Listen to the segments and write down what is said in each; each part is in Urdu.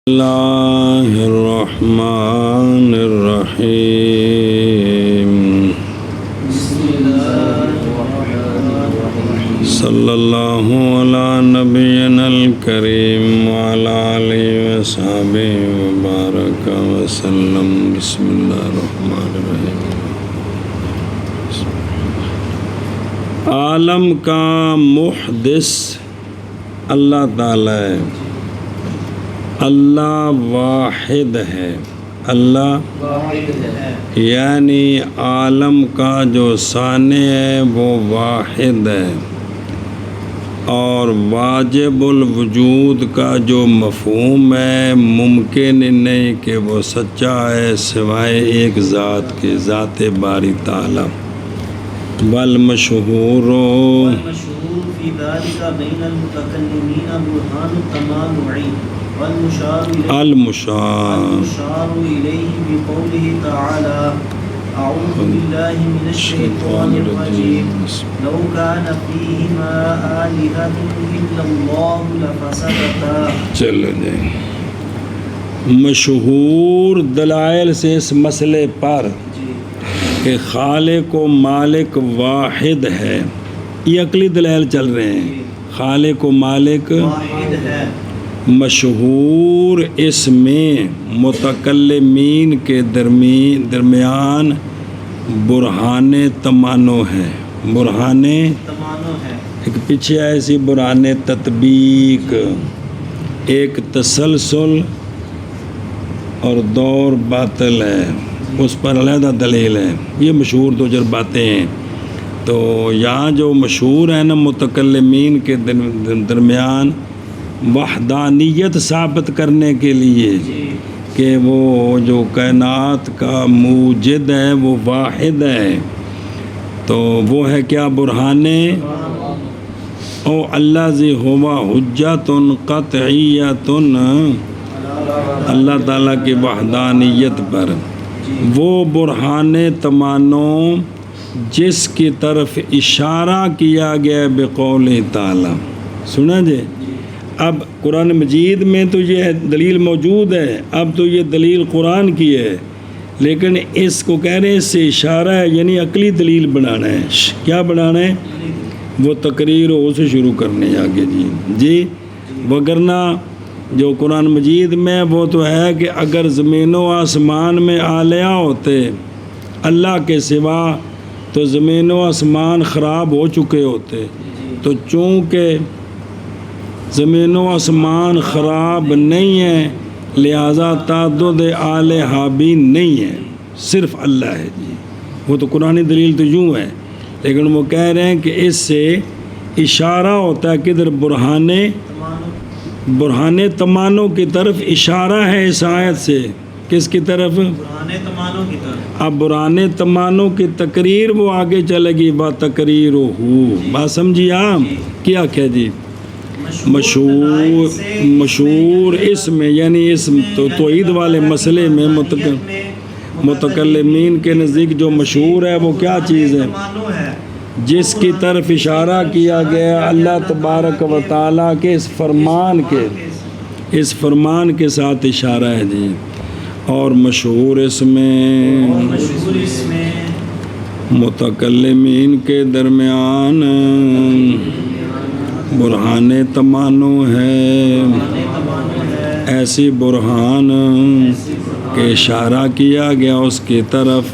اللہ الرحمن الرحیم صلی اللہ علی نبینا الکریم وعلی آلہ وصحبہ وبارک وسلم۔ بسم اللہ الرحمن الرحیم۔ عالم کا محدث اللہ تعالی ہے، اللہ واحد ہے، اللہ یعنی عالم کا جو صانع ہے وہ واحد ہے، اور واجب الوجود کا جو مفہوم ہے ممکن نہیں کہ وہ سچا ہے سوائے ایک ذات کے، ذات باری تعالی۔ والمشہور فی ذلک بین المتکلمین برہان التمانع المشار الیہ بقولہ تعالی اعوذ باللہ من الشیطان الرجیم لو کان فیہما آلہۃ الا اللہ لفسدتا۔ چلو جائیں مشہور دلائل سے اس مسئلے پر کہ خالق و مالک واحد ہے، یہ عقلی دلائل چل رہے ہیں، خالق و مالک واحد ہے۔ مشہور اس میں متکلمین کے درمیان برہان تمانو ہے، برہان تمانو ہے، ایک پیچھے ایسی برہان تطبیق، ایک تسلسل اور دور باطل ہے، اس پر علیحدہ دلیل ہے۔ یہ مشہور دو چار باتیں ہیں، تو یہاں جو مشہور ہے نا متکلمین کے درمیان وحدانیت ثابت کرنے کے لیے کہ وہ جو کائنات کا موجد ہے وہ واحد ہے، تو وہ ہے کیا؟ برہان او الذی ہوا حجت قطعیت اللہ تعالیٰ کی وحدانیت پر، وہ برہان تمانو جس کی طرف اشارہ کیا گیا بقول تعالیٰ۔ سنا جی، اب قرآن مجید میں تو یہ دلیل موجود ہے، اب تو یہ دلیل قرآن کی ہے، لیکن اس کو کہہ رہے ہیں اس سے اشارہ ہے، یعنی عقلی دلیل بنانا ہے۔ کیا بنانا ہے؟ وہ تقریر ہو سے شروع کرنے آگے جی وگرنہ جو قرآن مجید میں وہ تو ہے کہ اگر زمین و آسمان میں آلیہ ہوتے اللہ کے سوا تو زمین و آسمان خراب ہو چکے ہوتے، تو چونکہ زمین و آسمان خراب نہیں ہے لہذا تعدد آلہہ بھی نہیں ہے، صرف اللہ ہے جی۔ وہ تو قرآن دلیل تو یوں ہے، لیکن وہ کہہ رہے ہیں کہ اس سے اشارہ ہوتا ہے کدھر؟ برہان تمانو کی طرف اشارہ ہے اس آیت سے۔ کس کی طرف؟ برہان تمانو کی طرف۔ اب برہان تمانو کی تقریر وہ آگے چلے گی، با تقریر ہو بات سمجھی آپ کیا کہہ جی؟ مشہور اس میں یعنی اس توحید والے مسئلے میں متکلمین کے نزدیک جو مشہور ہے وہ کیا چیز ہے؟ جس کی طرف اشارہ کیا گیا اللہ تبارک و تعالیٰ کے اس فرمان کے ساتھ اشارہ ہے جی۔ اور مشہور اس میں متکلمین کے درمیان برہان تمانو ہے، ایسی برہان کہ اشارہ کیا گیا اس کی طرف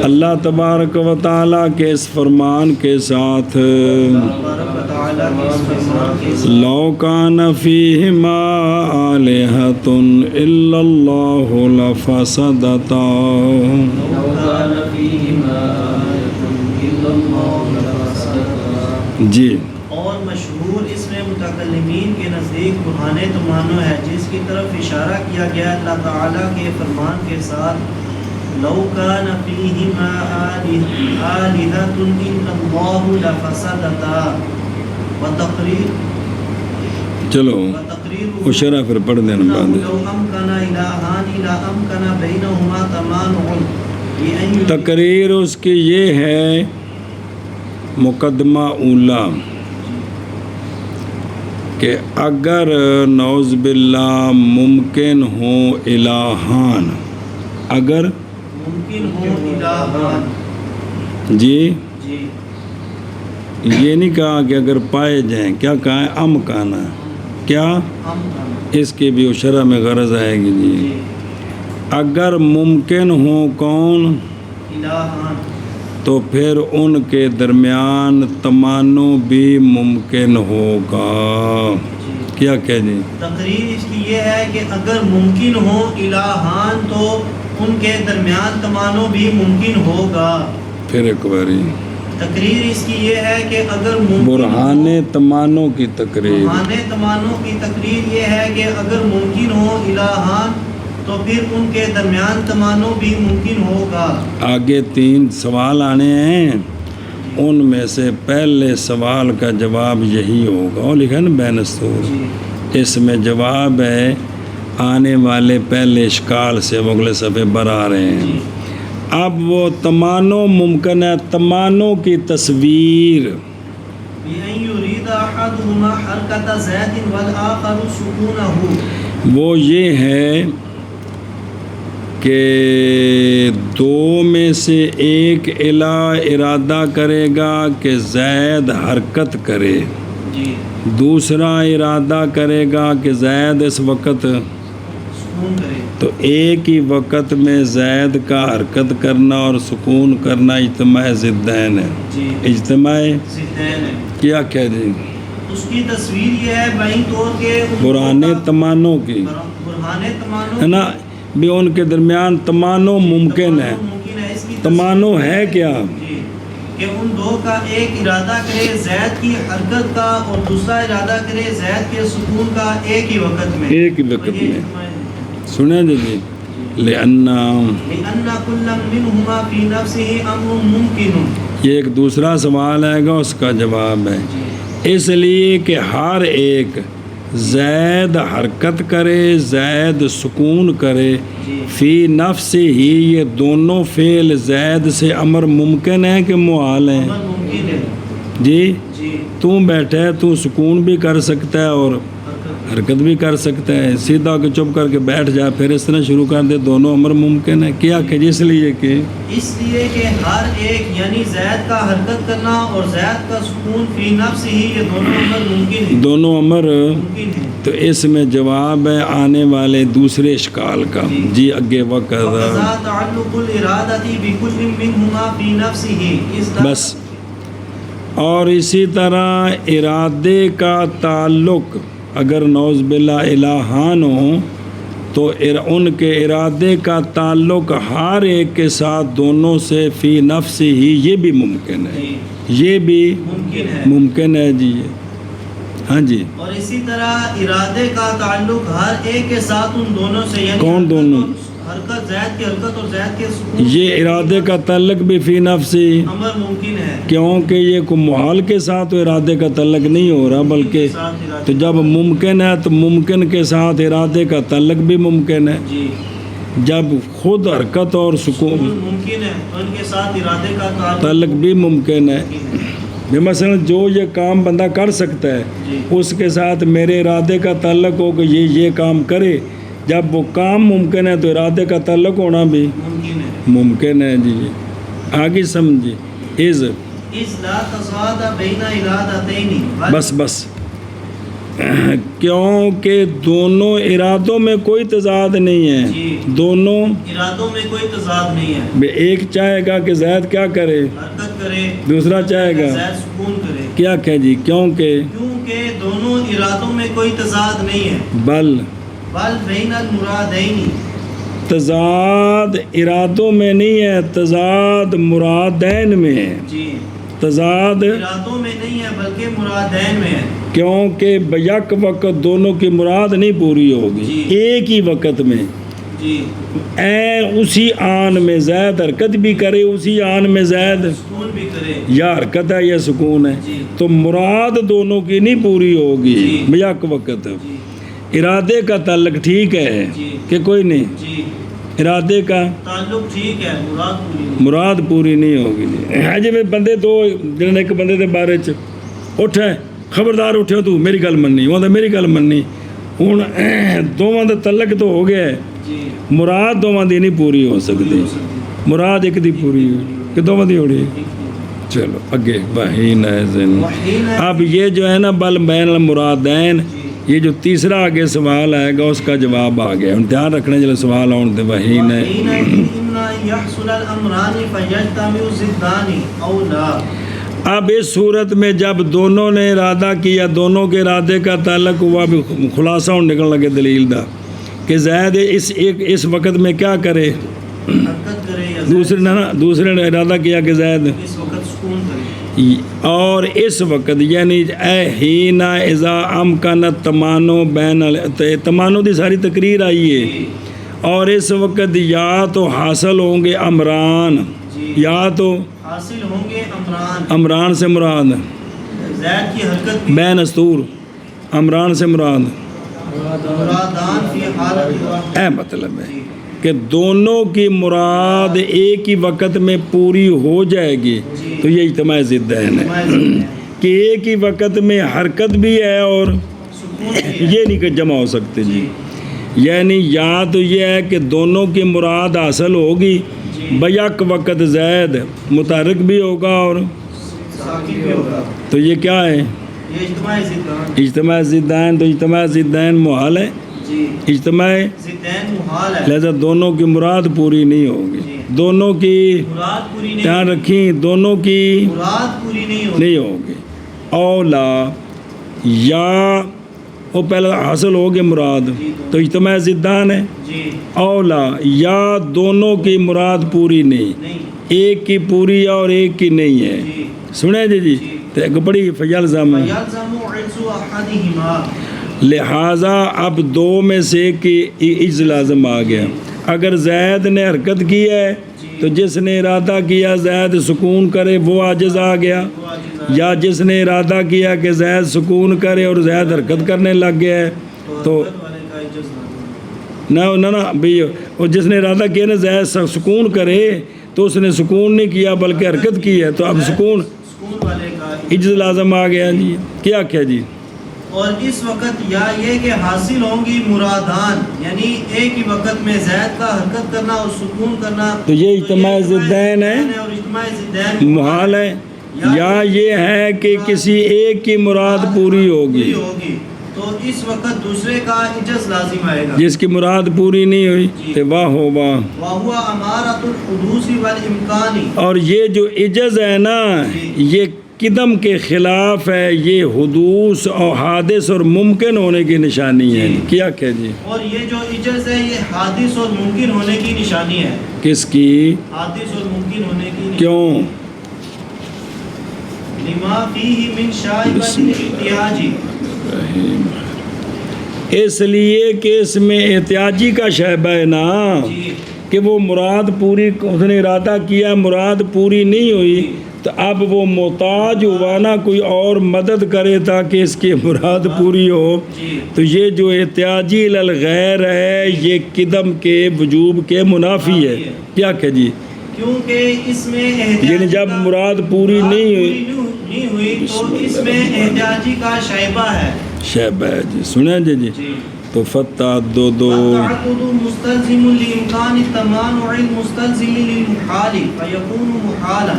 اللہ تبارک و تعالیٰ کے اس فرمان کے ساتھ لو کان فیہما آلہۃ الا اللہ لفسدتا۔ جی اور مشہور اس میں متکلمین کے نزدیک برہان تمانو ہے جس کی طرف اشارہ کیا گیا اللہ تعالیٰ کے فرمان کے ساتھ لو کان فیہما آلہۃ الا اللہ لفسدتا۔ وتقریر چلو وہ شرح پھر پڑھ دینا بعد۔ لو امکن الہان لامکن بینہما تمانع۔ تقریر اس کی یہ ہے مقدمہ اولا کہ اگر نعوذ باللہ ممکن ہوں الہان، اگر ممکن ہو الہان، جی جی یہ نہیں کہا کہ اگر پائے جائیں، کیا کہا ہے؟ ام کہنا ہے، کیا ہم اس کی بھی شرح میں غرض آئے گی جی۔ جی اگر ممکن ہو کون، الہان، تو پھر ان کے درمیان تمانو بھی ممکن ہوگا۔ جی کیا کہ جی تقریر اس کی یہ ہے کہ اگر ممکن ہو الہان تو ان کے درمیان تمانو بھی ممکن ہوگا۔ پھر ایک باری تقریر اس کی یہ ہے کہ اگر ممکن برہان تمانو کی تقریر، برہان تمانو کی تقریر یہ ہے کہ اگر ممکن ہو الہان تو پھر ان کے درمیان تمانو بھی ممکن ہوگا۔ آگے 3 سوال آنے ہیں، ان میں سے پہلے سوال کا جواب یہی ہوگا، اور لکھا نا بین السور، جی اس میں جواب ہے آنے والے پہلے اشکال سے، وہ اگلے صفحے پر آ رہے ہیں۔ جی اب وہ تمانو ممکن ہے، تمانو کی تصویر، بِأَن يُرِيدَ أَحَدُهُمَا حَرْكَةَ زَيْدٍ وَالْآخَرُ سُكُونَهُ، وہ یہ ہے کہ دو میں سے ایک ارادہ کرے گا کہ زید حرکت کرے، جی دوسرا ارادہ کرے گا کہ زید اس وقت، سکون کرے، تو ایک ہی وقت میں زید کا حرکت کرنا اور سکون کرنا اجتماع ضدین ہے، جی اجتماع ضدین ہے۔ کیا کہہ دیں، اس کی تصویر یہ ہے بائیں طور کے برہان تمانو کی برہان تمانو ہے نا، بھی ان کے درمیان تمانو ممکن ہے۔ ممکن ہے، اس کی تمانو ہے کیا؟ جی کہ ان دو کا ایک ارادہ کرے زید کی حرکت کا اور دوسرا ارادہ کرے زید کے سکون کا ایک ہی وقت میں، ایک ہی وقت یہ میں، سنیں جی لأن لِأَنَّ كُلًّا مِّنْهُمَا فِي نَفْسِهِ أَمْرٌ مُمْكِنٌ، یہ ایک دوسرا سوال آئے گا، اس کا جواب ہے جی اس لیے کہ ہر ایک زید حرکت کرے، زید سکون کرے، جی فی نفس ہی، یہ دونوں فعل زید سے امر ممکن ہے کہ محال ہیں؟ عمل ممکن ہے، جی جی تو بیٹھے تو سکون بھی کر سکتا ہے اور حرکت، حرکت بھی کر سکتا ہے، سیدھا کہ چپ کر کے بیٹھ جائے پھر اس طرح شروع کر دے، دونوں امر ممکن ہے۔ کیا کہ اس لیے کہ اس لیے کہ ہر ایک یعنی زید کا حرکت کرنا اور زید کا سکون فی نفس ہی، یہ دونوں امر ممکن ہے، دونوں امر، ممکن ہے۔ تو اس میں جواب ہے آنے والے دوسرے اشکال کا جی اگے وقت وَقَضَا تَعَلُّقُ الْإِرَادَةِ بِكُلٍّ مِّنْهُمَا فِي نَفْسِهِ، اس طرح بس، اور اسی طرح ارادے کا تعلق اگر نعوذ باللہ الہان ہوں تو ان کے ارادے کا تعلق ہر ایک کے ساتھ دونوں سے فی نفس ہی، یہ بھی ممکن ہے، جی یہ بھی ممکن ہے، ممکن ہے جی۔ ہاں جی اور اسی طرح ارادے کا تعلق ہر ایک کے ساتھ ان دونوں سے، یعنی کون دونوں؟ حرکت، زید کی حرکت اور زید کے سکون، یہ ارادے کا تعلق بھی فی نفس ہی، امر ممکن ہے، کیونکہ یہ کوئی محال کے ساتھ ارادے کا تعلق نہیں ہو رہا، بلکہ ساتھ ارادے تو جب ممکن ہے تو ممکن کے ساتھ ارادے کا تعلق بھی ممکن ہے، جی جب خود حرکت اور سکون ممکن ہے تو ان کے ساتھ ارادے کا تعلق بھی ممکن ہے۔ مثلا جو یہ کام بندہ کر سکتا ہے جی اس کے ساتھ میرے ارادے کا تعلق ہو کہ یہ کام کرے، جب وہ کام ممکن ہے تو ارادے کا تعلق ہونا بھی ممکن ہے۔ ممکن ہے جی۔ آگے سمجھے اِذْ لَا تَضَادَ بَيْنَ إِرَادَتَيْنِ، بس کیونکہ دونوں ارادوں میں کوئی تضاد نہیں ہے، جی دونوں ارادوں میں کوئی تضاد نہیں ہے، ایک چاہے گا کہ زید کیا کرے، حرکت کرے، دوسرا چاہے گا زید سکون کرے، کیا کہ جی کیونکہ کیونکہ دونوں ارادوں میں کوئی تضاد نہیں ہے، بل بین المرادین، تضاد ارادوں میں نہیں ہے، تضاد مرادین میں ہے، جی تضاد ارادوں میں نہیں ہے بلکہ مرادین میں ہے، کیونکہ بیک وقت دونوں کی مراد نہیں پوری ہوگی، جی ایک ہی وقت میں جی اسی آن میں زید حرکت بھی کرے، اسی آن میں زید سکون بھی کرے، یا حرکت ہے یا سکون ہے، جی تو مراد دونوں کی نہیں پوری ہوگی جی بیک وقت۔ جی ارادے کا تعلق ٹھیک ہے جی کہ کوئی نہیں، جی ارادے کا تعلق ٹھیک ہے، مراد پوری نہیں، مراد پوری نہیں ہوگی جی۔ ہاں جی بندے دو جن ایک بندے دے بارے چ اٹھے خبردار اٹھو تو میری گل مننی، وہ تو میری گل مننی. ہوں دونوں دا تعلق تو ہو گیا ہے، جی مراد دونوں دی نہیں پوری ہو سکتی، مراد ایک دی پوری ہوئی کہ دونوں دی ہو رہی ہے. چلو اگے وحین ذن. اب یہ جو ہے نا بل بین المرادین، یہ جو تیسرا آگے سوال آئے گا اس کا جواب آ گیا. دھیان رکھنے جلے سوال آن دے وحین ہے. يحصل الامران فيجتمع ضدان او لا. اب اس صورت میں جب دونوں نے ارادہ کیا، دونوں کے ارادے کا تعلق ہوا، بھی خلاصہ نکلنے لگے دلیل دا کہ زید اس وقت میں کیا کرے، حرکت کرے یا دوسرے نے ارادہ کیا کہ زید اس وقت سکون کرے. اور اس وقت یعنی اے ہینا اذا امکنت تمانو بین تمانو دی ساری تقریر آئی ہے. اور اس وقت یا تو حاصل ہوں گے امران، یا تو حاصل ہوں گے امران. امران سے مراد زید کی حرکت بھی بین استور، امران سے مراد مرادان فی حالت واحد. اے مطلب ہے کہ دونوں کی مراد ایک ہی وقت میں پوری ہو جائے گی. تو یہ اجتماع ضدین ہے کہ ایک ہی وقت میں حرکت بھی ہے اور یہ نہیں کہ جمع ہو سکتے. جی یعنی یا تو یہ ہے کہ دونوں کی مراد حاصل ہوگی، بیک وقت زید متحرک بھی ہوگا اور ساکن بھی ہوگا. تو یہ کیا ہے یہ اجتماع ضدان. اجتماع ضدین. تو اجتماع ضدین محال ہے، جی اجتماع ضدین محال ہے. لہذا دونوں کی مراد پوری نہیں ہوگی. دونوں کی مراد پوری نہیں دھیان رکھیں، دونوں کی مراد پوری نہیں ہوگی. نہیں ہوگی. اولا یا وہ پہلے حاصل ہوگی مراد، تو اجتماع ضدان ہے. جی اولا یا دونوں کی مراد پوری نہیں، نہیں. ایک کی پوری ہے اور ایک کی نہیں ہے. جی سنیں جی تو ایک بڑی فیلزم ہے. فیلزم عجز احدہما. لہٰذا اب دو میں سے ایک کی عجز لازم آ گیا. اگر زید نے حرکت کی ہے تو جس نے ارادہ کیا زید سکون کرے وہ عاجز آ گیا، یا جس نے ارادہ کیا کہ زید سکون کرے اور زید حرکت کرنے لگ گیا ہے تو حرکت والے کا عجز نہ نہ بھئی وہ جس نے ارادہ کیا نا زید سکون کرے تو اس نے سکون نہیں کیا بلکہ حرکت کی ہے، تو اب سکون والے کا. عجز لازم آ گیا. جی کیا کیا جی. اور اس وقت یا یہ کہ حاصل ہوں گی مرادان، یعنی ایک ہی وقت میں زید کا حرکت کرنا اور سکون کرنا. تو یہ اجتماع ضدین ہے، اور اجتماع ضدین محال ہے. یا یہ ہے کہ کسی ایک کی مراد پوری ہوگی، تو اس وقت دوسرے کا عجز لازم آئے گا. جس کی مراد پوری نہیں ہوئی تو واہ ہو واہ. وَهُوَ أَمَارَةُ الْحُدُوثِ وَالْإِمْكَانِ. اور یہ جو عجز ہے نا یہ قدم کے خلاف ہے، یہ حدوث اور حادث اور ممکن ہونے کی نشانی ہے. کیا کہ جی. اور یہ جو عجز ہے یہ حادث اور ممکن ہونے کی نشانی ہے. کس کی؟ حادث اور ممکن ہونے کی نشانی. کیوں؟ لما فیہ من شائبۃ الاحتیاج. اس لیے کہ اس میں احتیاجی کا شائبہ ہے نا کہ وہ مراد پوری، اس نے ارادہ کیا مراد پوری نہیں ہوئی تو اب وہ محتاج ہوا نا کوئی اور مدد کرے تاکہ اس کی مراد پوری ہو. تو یہ جو احتیاجی الغیر ہے یہ قدم کے وجوب کے منافی ہے. کیا کہ جی. کیونکہ اس میں یعنی جب مراد پوری نہیں ہوئی تو اس میں احتیاجی کا شائبہ ہے. شائبہ ہے جی. سنیں جی. تو فتعدد مستلزم لامکان التمانع المستلزم للمحال فیکون محالا.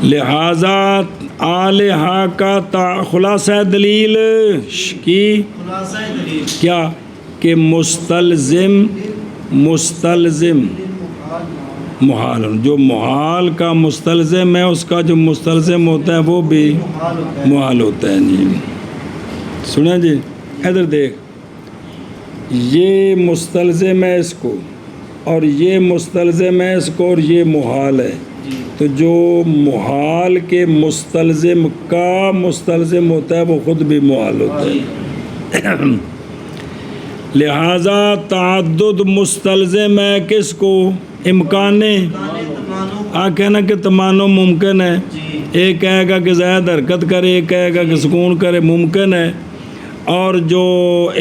لہذا آلہا کا خلاصہ دلیل کی خلاصہ دلیل کیا کہ مستلزم محال، جو محال کا مستلزم ہے اس کا جو مستلزم ہوتا ہے وہ بھی محال ہوتا ہے. جی سنیں جی ادھر دیکھ، یہ مستلزم ہے اس کو اور یہ مستلزم ہے اس کو اور یہ محال ہے. تو جو محال کے مستلزم کا مستلزم ہوتا ہے وہ خود بھی محال ہوتا ہے. لہذا تعدد مستلزم ہے کس کو؟ امکان. آ کہنا کہ تمانو ممکن ہے، ایک کہے گا کہ زید حرکت کرے، ایک کہے گا کہ سکون کرے، ممکن ہے. اور جو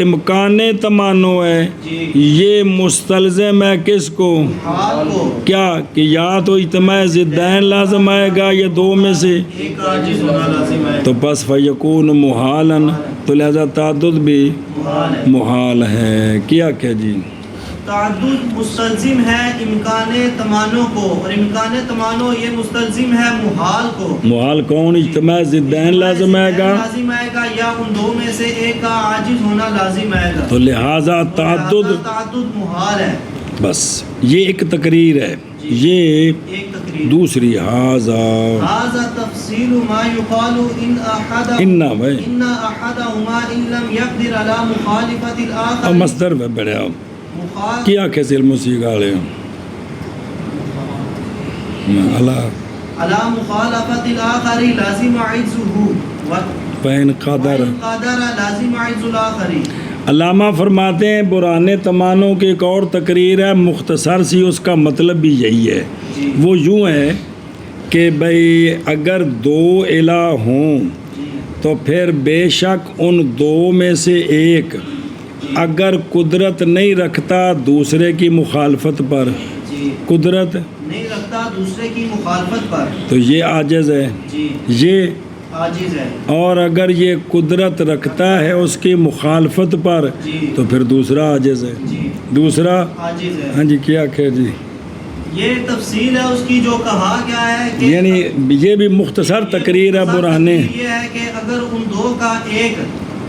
امکان تمانو ہے جی یہ مستلزم ہے کس کو؟ حال کو کیا کہ یا تو اجتماع ضدین لازم آئے گا یا دو میں سے، ایک عاجز ہونا لازم ہے، تو پس فیکون محالن، تو لہذا تعدد بھی محال ہے۔ محال ہے۔ کیا کہ جی تعدد مستلزم ہے امکان تمانو کو، اور امکان تمانو یہ مستلزم ہے محال کو۔ محال کون؟ اجتماع ضدین لازم آئے گا، لازم آئے گا یا ان دو میں سے ایک کا عاجز ہونا لازم آئے گا، تو لہذا تعدد تعدد محال ہے۔ بس یہ ایک تقریر ہے۔ یہ ایک تقریر دوسری حاضہ هذا تفصیل ما يقال ان احد انا بھائی ان احدهما ان لم يقدر على مخالفة اور الاخر مصدر پہ بڑھے آپ مخالف کیا کیسے الموسیقى لے اللہ على مخالفة الاخر لازم عجزه پین قادر وإن قدر لازم عجز الاخر۔ علامہ فرماتے ہیں برہان تمانوں کی ایک اور تقریر ہے، مختصر سی، اس کا مطلب بھی یہی ہے۔ جی وہ یوں ہے کہ بھئی اگر دو الہ ہوں جی تو پھر بے شک ان دو میں سے ایک اگر قدرت نہیں رکھتا دوسرے کی مخالفت پر، جی قدرت نہیں رکھتا دوسرے کی مخالفت پر، تو یہ عاجز ہے، جی یہ عاجز ہے، اور اگر یہ قدرت رکھتا ہے اس کی مخالفت پر جی تو پھر دوسرا عاجز ہے، جی دوسرا عاجز ہے۔ ہاں جی کیا کہ جی یہ تفصیل ہے اس کی جو کہا گیا ہے کہ یعنی یہ بھی مختصر تقریر ہے برہانے۔ یہ ہے کہ اگر ان دو کا ایک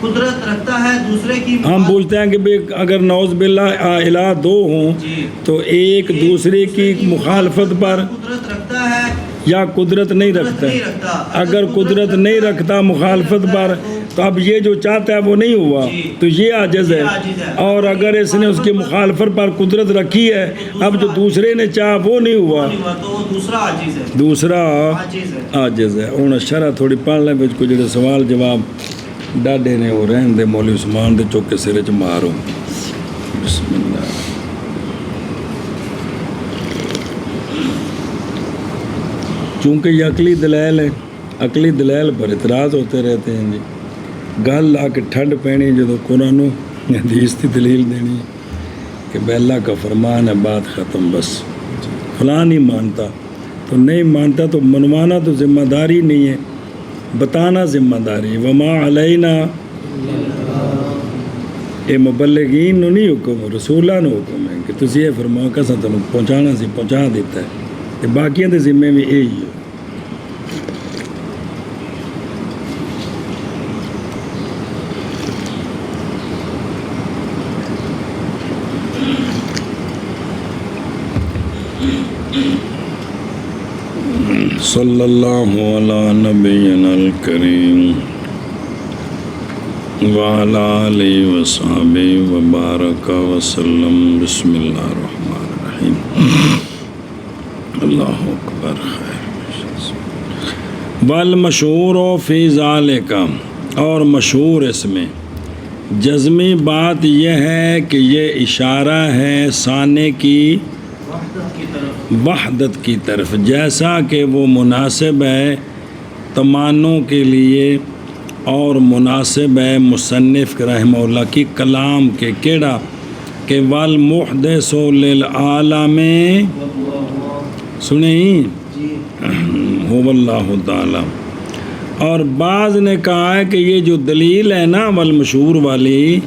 قدرت رکھتا ہے دوسرے کی ہم پوچھتے ہیں کہ بھی اگر نعوذ باللہ الہ دو ہوں جی تو ایک دوسرے کی مخالفت پر قدرت رکھتا ہے یا قدرت نہیں رکھتا ہے، اگر قدرت نہیں رکھتا مخالفت پر تو اب یہ جو چاہتا ہے وہ نہیں ہوا تو یہ عاجز ہے، اور اگر اس نے اس کی مخالفت پر قدرت رکھی ہے اب جو دوسرے نے چاہا وہ نہیں ہوا تو وہ دوسرا عاجز ہے، دوسرا عاجز ہے۔ عاجز ہے۔ ہوں شرح تھوڑی پڑھ لیں بچ کو جڑے سوال جواب ڈاڈے نے وہ رہن دے، مولوی عثمان دے چوکے سرے چ مارو۔ بسم اللہ۔ چونکہ یہ عقلی دلائل ہے، عقلی دلائل پر اعتراض ہوتے رہتے ہیں جی، گل آ کے ٹھنڈ پینی جدو قرآن و حدیث کی دلیل دینی کہ بے اللہ کا فرمان ہے بات ختم، بس فلاں نہیں مانتا تو نہیں مانتا تو منوانا تو ذمہ داری نہیں ہے، بتانا ذمہ داری۔ وما علینا، یہ مبلغین نو نہیں حکم، رسولہ نو حکم ہے کہ تسی یہ فرماؤ کہ اساں تانوں پہنچانا سی پہنچا دیتا ہے، کہ باقیاں دے ذمے بھی یہی ہے۔ صلی اللہ علی نبینا الکریم وعلی آلہ وصحبہ وبارک وسلم۔ بسم اللہ الرحمن الرحیم۔ اللہ اکبر۔ خیر والمشہور فی ذالک، اور مشہور اس میں جزمی بات یہ ہے کہ یہ اشارہ ہے ثانے کی وحدت کی طرف، وحدت کی طرف، جیسا کہ وہ مناسب ہے تمانوں کے لیے اور مناسب ہے مصنف رحمہ اللہ کی کلام کے، کیڑا کہ والمحدث للعالم، سنیں جی هو اللہ تعالی۔ اور بعض نے کہا ہے کہ یہ جو دلیل ہے نا والمشہور والی،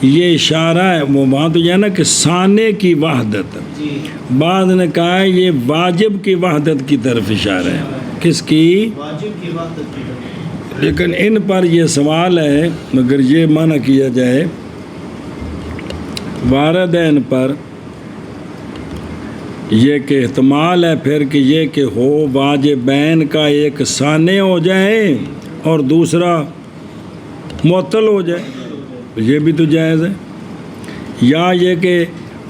یہ اشارہ ہے وہ وہاں تو یہ نا کہ ثانے کی وحدت، جی بعض نے کہا ہے یہ واجب کی وحدت کی طرف اشارہ ہے، کس کی؟ واجب کی وحدت کی طرف۔ لیکن ان پر یہ سوال ہے، مگر یہ معنی کیا جائے وارد ہے ان پر یہ کہ احتمال ہے پھر کہ یہ کہ ہو واجبین کا ایک ثانے ہو جائے اور دوسرا معطل ہو جائے، یہ بھی تو جائز ہے، یا یہ کہ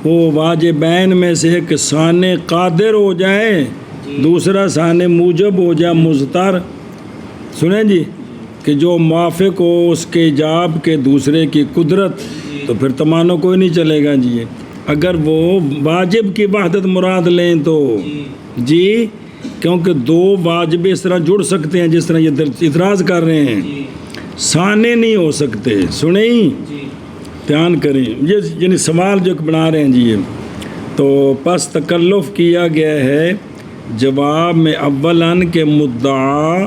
وہ واجبین میں سے ایک ثانے قادر ہو جائے دوسرا ثانے موجب ہو جائے مضطر، سنیں جی، کہ جو موافق ہو اس کے ایجاب کے دوسرے کی قدرت، تو پھر تمانو کوئی نہیں چلے گا جی۔ اگر وہ واجب کی وحدت مراد لیں تو جی، کیونکہ دو واجب اس طرح جڑ سکتے ہیں جس طرح یہ اعتراض کر رہے ہیں، ثانی نہیں ہو سکتے. سنیں جی دھیان کریں، یہ یعنی سوال جو بنا رہے ہیں جی یہ تو پس تکلف کیا گیا ہے جواب میں اولاً کہ مدعا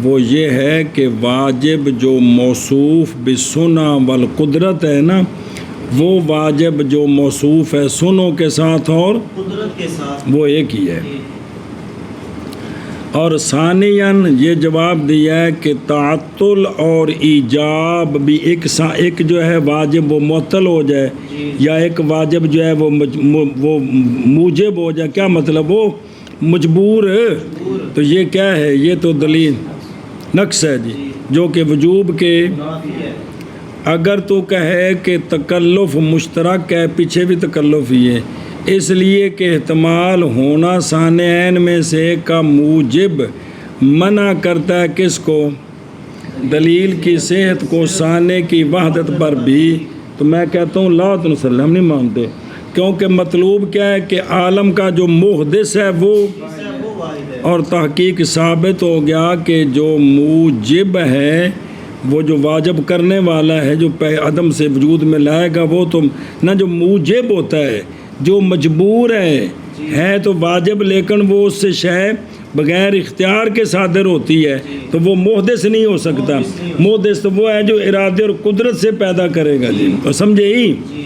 وہ یہ ہے کہ واجب جو موصوف بسنا والقدرت ہے نا، وہ واجب جو موصوف ہے سنوں کے ساتھ اور قدرت کے ساتھ وہ ایک ہی ہے. جی اور ثانیاً یہ جواب دیا ہے کہ تعطل اور ایجاب بھی ایک جو ہے واجب وہ معطل ہو جائے جی یا ایک واجب جو ہے وہ موجب ہو جائے. کیا مطلب؟ وہ مجبور ہے. تو یہ کیا ہے؟ یہ تو دلیل نقص ہے جی، جو کہ وجوب کے منافی ہے. اگر تو کہے کہ تکلف مشترک ہے، پیچھے بھی تکلف ہی ہے، اس لیے کہ احتمال ہونا ثانیین میں سے کا موجب منع کرتا ہے کس کو؟ دلیل کی صحت کو ثانی کی وحدت پر بھی. تو میں کہتا ہوں لا تنسل، ہم نہیں مانتے، کیونکہ مطلوب کیا ہے کہ عالم کا جو محدث ہے وہ وہ واحد ہے. اور تحقیق ثابت ہو گیا کہ جو موجب ہے وہ جو واجب کرنے والا ہے جو عدم سے وجود میں لائے گا وہ تو نہ جو موجب ہوتا ہے، جو مجبور ہے تو واجب، لیکن وہ اس سے شے بغیر اختیار کے صادر ہوتی ہے تو وہ محدث نہیں ہو سکتا. محدث تو وہ ہے جو ارادے اور قدرت سے پیدا کرے گا جی. اور سمجھے ہی جی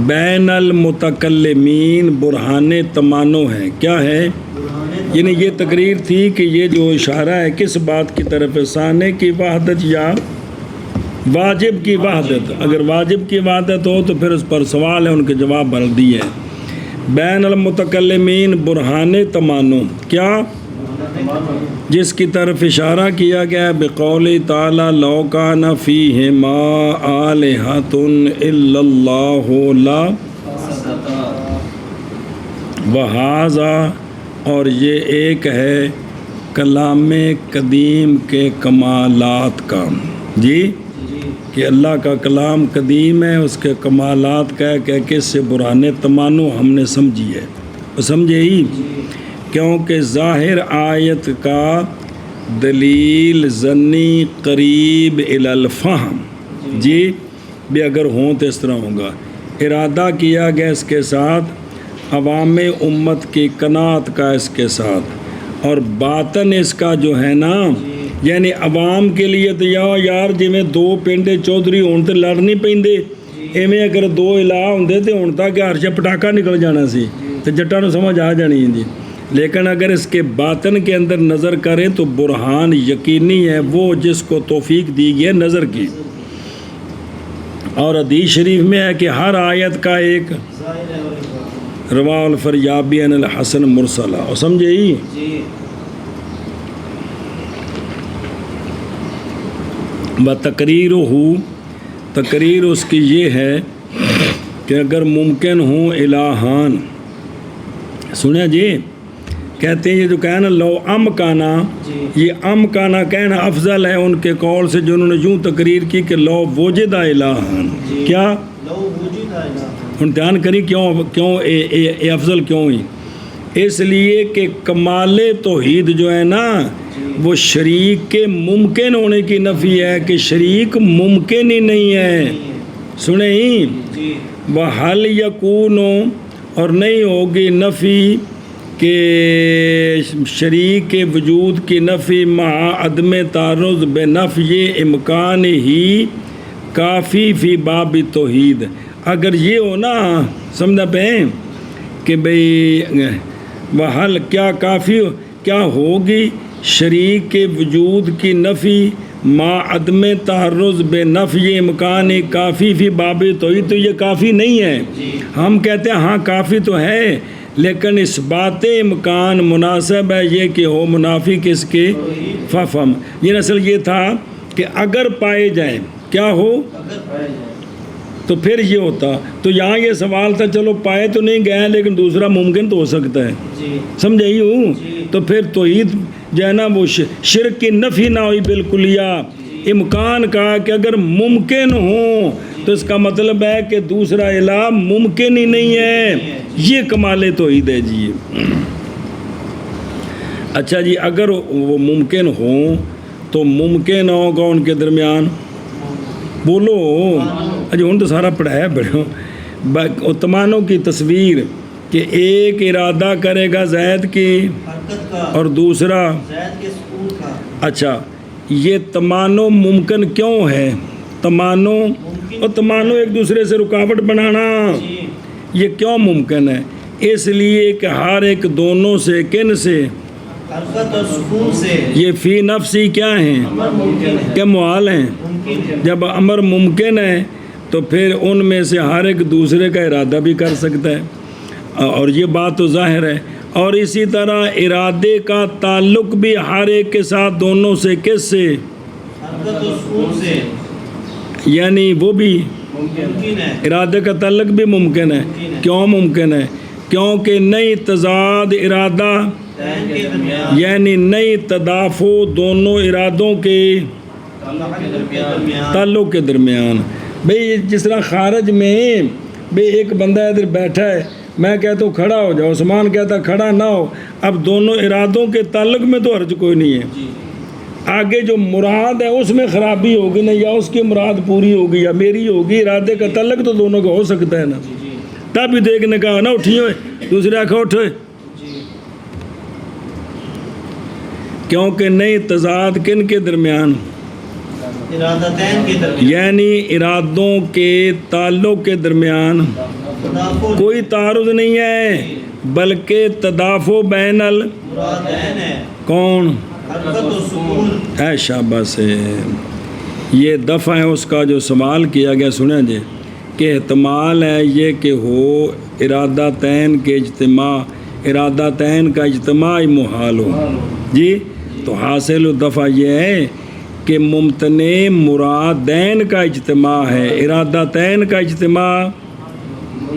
بین المتکلمین برہان تمانو ہے. کیا ہے؟ برہان یعنی یہ تقریر تھی کہ یہ جو اشارہ ہے کس بات کی طرف ہے؟ ثانی کی وحدت یا واجب کی وحدت. اگر واجب کی وحدت ہو تو پھر اس پر سوال ہے، ان کے جواب بھر دیے. بین المتکلمین برہان تمانو کیا؟ جس کی طرف اشارہ کیا گیا ہے بقول تعالی لو کان فیہما آلہۃ الا اللہ لا وہذا، اور یہ ایک ہے کلام قدیم کے کمالات کا جی، کہ اللہ کا کلام قدیم ہے، اس کے کمالات کا ہے کہ کس سے برہان تمانو ہم نے سمجھی ہے. سمجھے ہی؟ کیونکہ ظاہر آیت کا دلیل ظنی قریب الی الفہم جی بھی اگر ہوں تو اس طرح ہوگا. ارادہ کیا گیا اس کے ساتھ عوام امت کی قناعت کا اس کے ساتھ، اور باطن اس کا جو ہے نا یعنی عوام کے لیے تو یار جویں دو پنڈے چودھری ہون تے لڑ نہیں پیندے، ایویں اگر دو الہ ہوندے تے ہن تک ہر پٹاخا نکل جانا سی تے جٹاں نوں سمجھ آ جانی ہے جی. لیکن اگر اس کے باطن کے اندر نظر کریں تو برہان یقینی ہے وہ جس کو توفیق دی گئی ہے نظر کی. اور حدیث شریف میں ہے کہ ہر آیت کا ایک رواہ الفریابی عن الحسن مرسلہ. اور سمجھے ہی؟ تقریر اس کی یہ ہے کہ اگر ممکن ہوں الہان. سنیا جی، کہتے ہیں یہ جو کہنا لو امکانا، یہ امکانا کہنا افضل ہے ان کے قول سے جنہوں نے یوں تقریر کی کہ لو وجد الہان. کیا؟ دھیان کری کیوں اے افضل کیوں ہوئی؟ اس لیے کہ کمال توحید جو ہے نا وہ شریک کے ممکن ہونے کی نفی ہے کہ شریک ممکن ہی نہیں ہے. سنیں ہی؟ وَحَلْ يَكُونُ، اور نہیں ہوگی نفی کہ شریک کے وجود کی نفی مع عدم تعرض بے نفی امکان ہی کافی فی باب توحید. اگر یہ ہو نا سمجھا پہ کہ بھئی وحل کیا کافی کیا ہوگی شریک کے وجود کی نفی ما عدم تعرض بے نفی امکان کافی فی باب توحید، تو یہ کافی نہیں ہے. ہم کہتے ہیں ہاں کافی تو ہے، لیکن اس بات امکان مناسب ہے یہ کہ ہو منافی کس کے؟ ففہم. یہ اصل یہ تھا کہ اگر پائے جائیں کیا ہو تو پھر یہ ہوتا. تو یہاں یہ سوال تھا چلو پائے تو نہیں گئے لیکن دوسرا ممکن تو ہو سکتا ہے. سمجھے ہی ہوں؟ تو پھر توحید جو ہے نا وہ شرک کی نفی نہ ہوئی بالکلیہ، امکان کا کہ اگر ممکن ہوں تو اس کا مطلب ہے کہ دوسرا الہ ممکن ہی نہیں ہے. یہ کمال توحید ہے جی. اچھا جی، اگر وہ ممکن ہوں تو ممکن ہوگا ان کے درمیان بولو اجی ہوں تو سارا پڑھایا بڑھو تمانوں کی تصویر کہ ایک ارادہ کرے گا زید کی حرکت کا اور دوسرا زید کے سکون کا اچھا یہ تمانو ممکن کیوں ہے تمانو اور تمانو ایک دوسرے سے رکاوٹ بنانا جی یہ کیوں ممکن ہے اس لیے کہ ہر ایک دونوں سے کن سے حرکت اور سکون سے یہ فی نفسی کیا ہیں امر ممکن ہے کیا محال ہیں ممکن ہے جب امر ممکن ہے تو پھر ان میں سے ہر ایک دوسرے کا ارادہ بھی کر سکتا ہے اور یہ بات تو ظاہر ہے اور اسی طرح ارادے کا تعلق بھی ہر ایک کے ساتھ دونوں سے کس سے حرکت اور سکون سے یعنی وہ بھی ممکن ہے ارادے کا تعلق بھی ممکن ہے کیوں ممکن ہے کیونکہ نئی تضاد ارادہ تین کے درمیان یعنی نئی تدافع دونوں ارادوں کے تعلق کے درمیان بھئی جس طرح خارج میں بھئی ایک بندہ ادھر بیٹھا ہے میں کہتا ہوں کھڑا ہو جاؤ عثمان کہتا کھڑا نہ ہو اب دونوں ارادوں کے تعلق میں تو حرج کوئی نہیں ہے آگے جو مراد ہے اس میں خرابی ہوگی نا یا اس کی مراد پوری ہوگی یا میری ہوگی ارادے کا تعلق تو دونوں کا ہو سکتا ہے نا تب بھی دیکھنے کا نا اٹھی ہوئے دوسرے آنکھیں اٹھے کیونکہ نئی تضاد کن کے درمیان ارادتین کے درمیان یعنی ارادوں کے تعلق کے درمیان تدافع کوئی تعارض نہیں ہے بلکہ تدافع بین مرادین ہے کون حرکت و سکون اے شاباش ہے یہ دفعہ ہے اس کا جو سوال کیا گیا سنیں جی کہ احتمال ہے یہ کہ ہو ارادتین کے اجتماع ارادتین کا اجتماع محال ہو جی تو حاصل دفعہ یہ ہے کہ ممتنع مرادین کا اجتماع ہے ارادتین کا اجتماع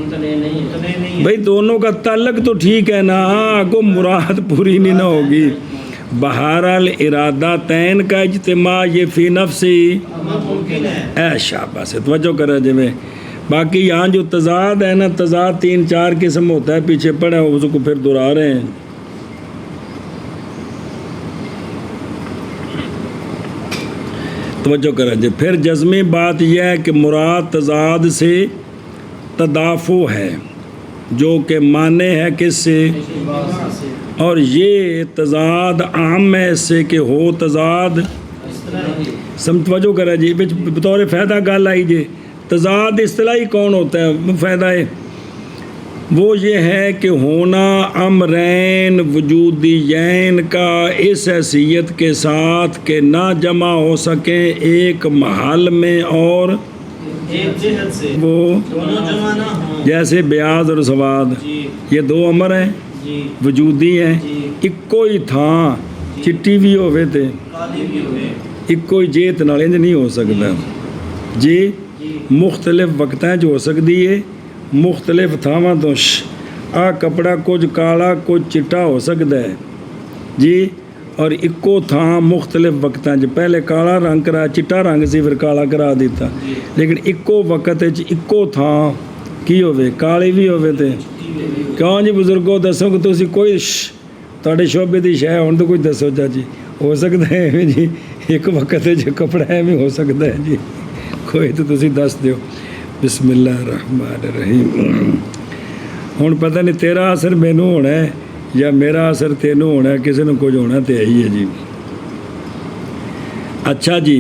نہیں بھئی دونوں کا تعلق تو ٹھیک ہے نا کو مراد پوری نہیں نہ ہوگی بہرحال ارادتین کا اجتماع یہ فی نفسی امر ممکن ہے اے شاباش ہے توجہ کرے جی میں باقی یہاں جو تضاد ہے نا تضاد 3-4 قسم ہوتا ہے پیچھے پڑے اس کو پھر دہرا رہے ہیں توجہ کریں جی پھر جزمی بات یہ ہے کہ مراد تضاد سے تدافع ہے جو کہ معنی ہے کس سے اور یہ تضاد عام ہے اس سے کہ ہو تضاد توجہ کریں جی بطور فائدہ گل آئی جی تضاد اصطلاحی کون ہوتا ہے فائدہ ہے وہ یہ ہے کہ ہونا امرین وجودیین کا اس حیثیت کے ساتھ کہ نہ جمع ہو سکیں ایک محل میں اور ایک جہت سے وہ دونوں جمع نہ ہوں جیسے بیاض اور سواد جی یہ دو امر ہیں جی وجودی ہیں جی اکو ہی تھاں چٹی بھی ہوئے تھے کالی بھی ہوئے اکو ہی جیت نال انج نہیں ہو سکتا جی جی مختلف وقتیں جو ہو سکتی ہے مختلف تھاواں تو آ کپڑا کچھ کالا کچھ چٹا ہو سکتا ہے جی اور اکو تھاں مختلف وقتیں جو پہلے کالا رنگ کرا چٹا رنگ سی پھر کالا کرا دیتا لیکن اکو وقت اکو تھاں کی ہوئے کالی بھی ہوئے تھے کیوں جی بزرگوں دسو کہ تسی کوئی تھوڑے شعبے دی شے ہون تو کوئی دسو چاچی ہو سکتا ہے جی ایک وقت جو کپڑا ہے بھی ہو سکتا ہے جی کوئی تو تسی دس دیو بسم اللہ الرحمن الرحیم ہوں پتہ نہیں تیرا اثر مینوں ہونا ہے یا میرا اثر تینوں ہونا ہے کسی نے کچھ ہونا تو یہی ہے جی اچھا جی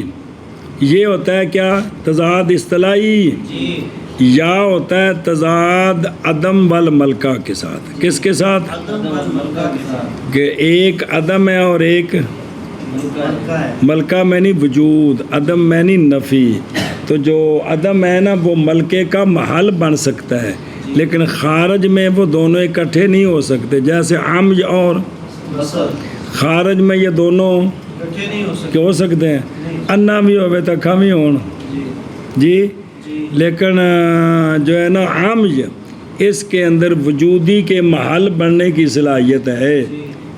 یہ ہوتا ہے کیا تضاد اصطلاحی جی یا ہوتا ہے تضاد عدم والملکہ کے ساتھ کس کے ساتھ عدم والملکہ کے ساتھ کہ ایک عدم ہے اور ایک ملکہ ہے ملکہ میں نہیں وجود عدم میں نہیں نفی تو جو عدم ہے نا وہ ملکے کا محل بن سکتا ہے لیکن خارج میں وہ دونوں اکٹھے نہیں ہو سکتے جیسے عمج اور بصر خارج میں یہ دونوں اکٹھے نہیں ہو کہ ہو سکتے ہیں انا بھی ہوئے تو اکھا بھی ہون جی جی جی لیکن جو ہے نا عمج اس کے اندر وجودی کے محل بننے کی صلاحیت ہے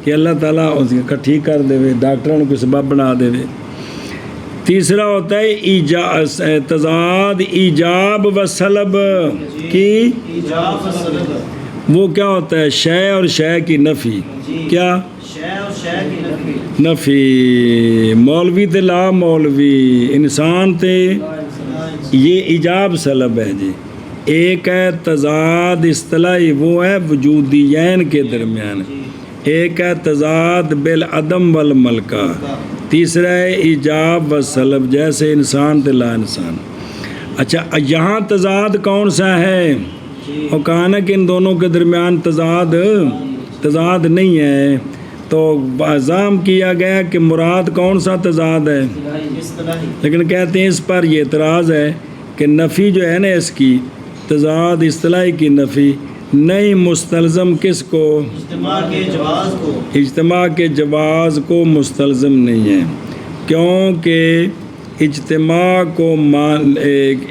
کہ اللہ تعالیٰ اس کو ٹھیک کر دے ڈاکٹروں کو سبب بنا دے تیسرا ہوتا ہے تضاد ایجاب و سلب کی ایجاب و سلب وہ کیا ہوتا ہے شے اور شے کی نفی کیا شے اور شے کی نفی نفی مولوی تے لا مولوی انسان تے یہ ایجاب سلب ہے جی. ایک ہے تضاد اصطلاحی وہ ہے وجودیین کے درمیان، ایک ہے تضاد بالعدم والملکہ، تیسرا ہے ایجاب و سلب جیسے انسان تے لا انسان. اچھا یہاں تضاد کون سا ہے؟ اور کہا نا کہ ان دونوں کے درمیان تضاد نہیں ہے، تو عزام کیا گیا کہ مراد کون سا تضاد ہے، لیکن کہتے ہیں اس پر یہ اعتراض ہے کہ نفی جو ہے نا اس کی تضاد اصطلاحی کی نفی نہیں مستلزم کس کو؟ اجتماع کے جواز کو مستلزم نہیں ہے، کیونکہ اجتماع کو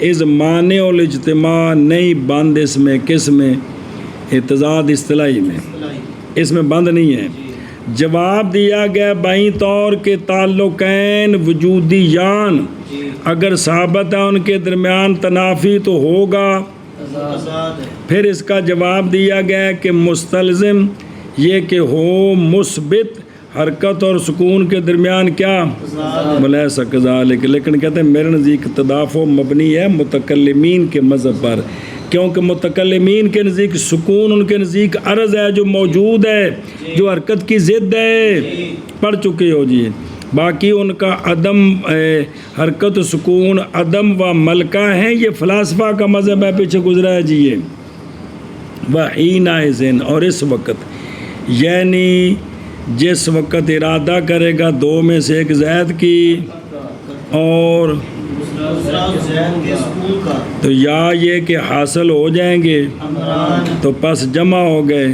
از مانع الاجتماع نہیں بند اس میں، کس میں؟ تضاد اصطلاحی میں، اس میں بند نہیں ہے. جواب دیا گیا بائیں طور کے تعلقین وجودیان اگر ثابت ہے ان کے درمیان تنافی تو ہوگا. پھر اس کا جواب دیا گیا کہ مستلزم یہ کہ ہو مثبت حرکت اور سکون کے درمیان کیا ملیسا کذالک، لیکن کہتے ہیں میرے نزدیک تدافع مبنی ہے متکلمین کے مذہب پر، کیونکہ متکلمین کے نزدیک سکون ان کے نزدیک عرض ہے جو موجود ہے، جو حرکت کی ضد ہے، پڑھ چکے ہو جی. باقی ان کا عدم حرکت و سکون عدم و ملکہ ہیں، یہ فلاسفہ کا مذہب ہے، پیچھے گزرا ہے جی. یہ وحینئذ اور اس وقت یعنی جس وقت ارادہ کرے گا دو میں سے ایک زید کی اور تو یا یہ کہ حاصل ہو جائیں گے تو پس جمع ہو گئے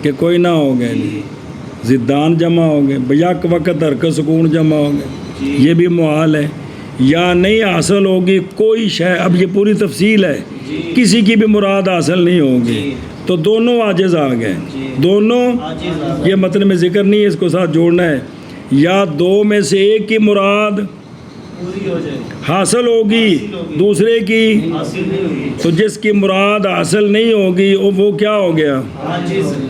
کہ کوئی نہ ہو گئے، زدان جمع ہو گئے، بیک وقت حرکت سکون جمع ہو گئے، یہ بھی محال ہے. یا نہیں حاصل ہوگی کوئی شے، اب یہ پوری تفصیل ہے، کسی کی بھی مراد حاصل نہیں ہوگی تو دونوں عاجز آ گئے، دونوں یہ مطلب میں ذکر نہیں ہے، اس کو ساتھ جوڑنا ہے. یا دو میں سے ایک کی مراد حاصل ہوگی دوسرے کی، تو جس کی مراد حاصل نہیں ہوگی وہ کیا ہو گیا؟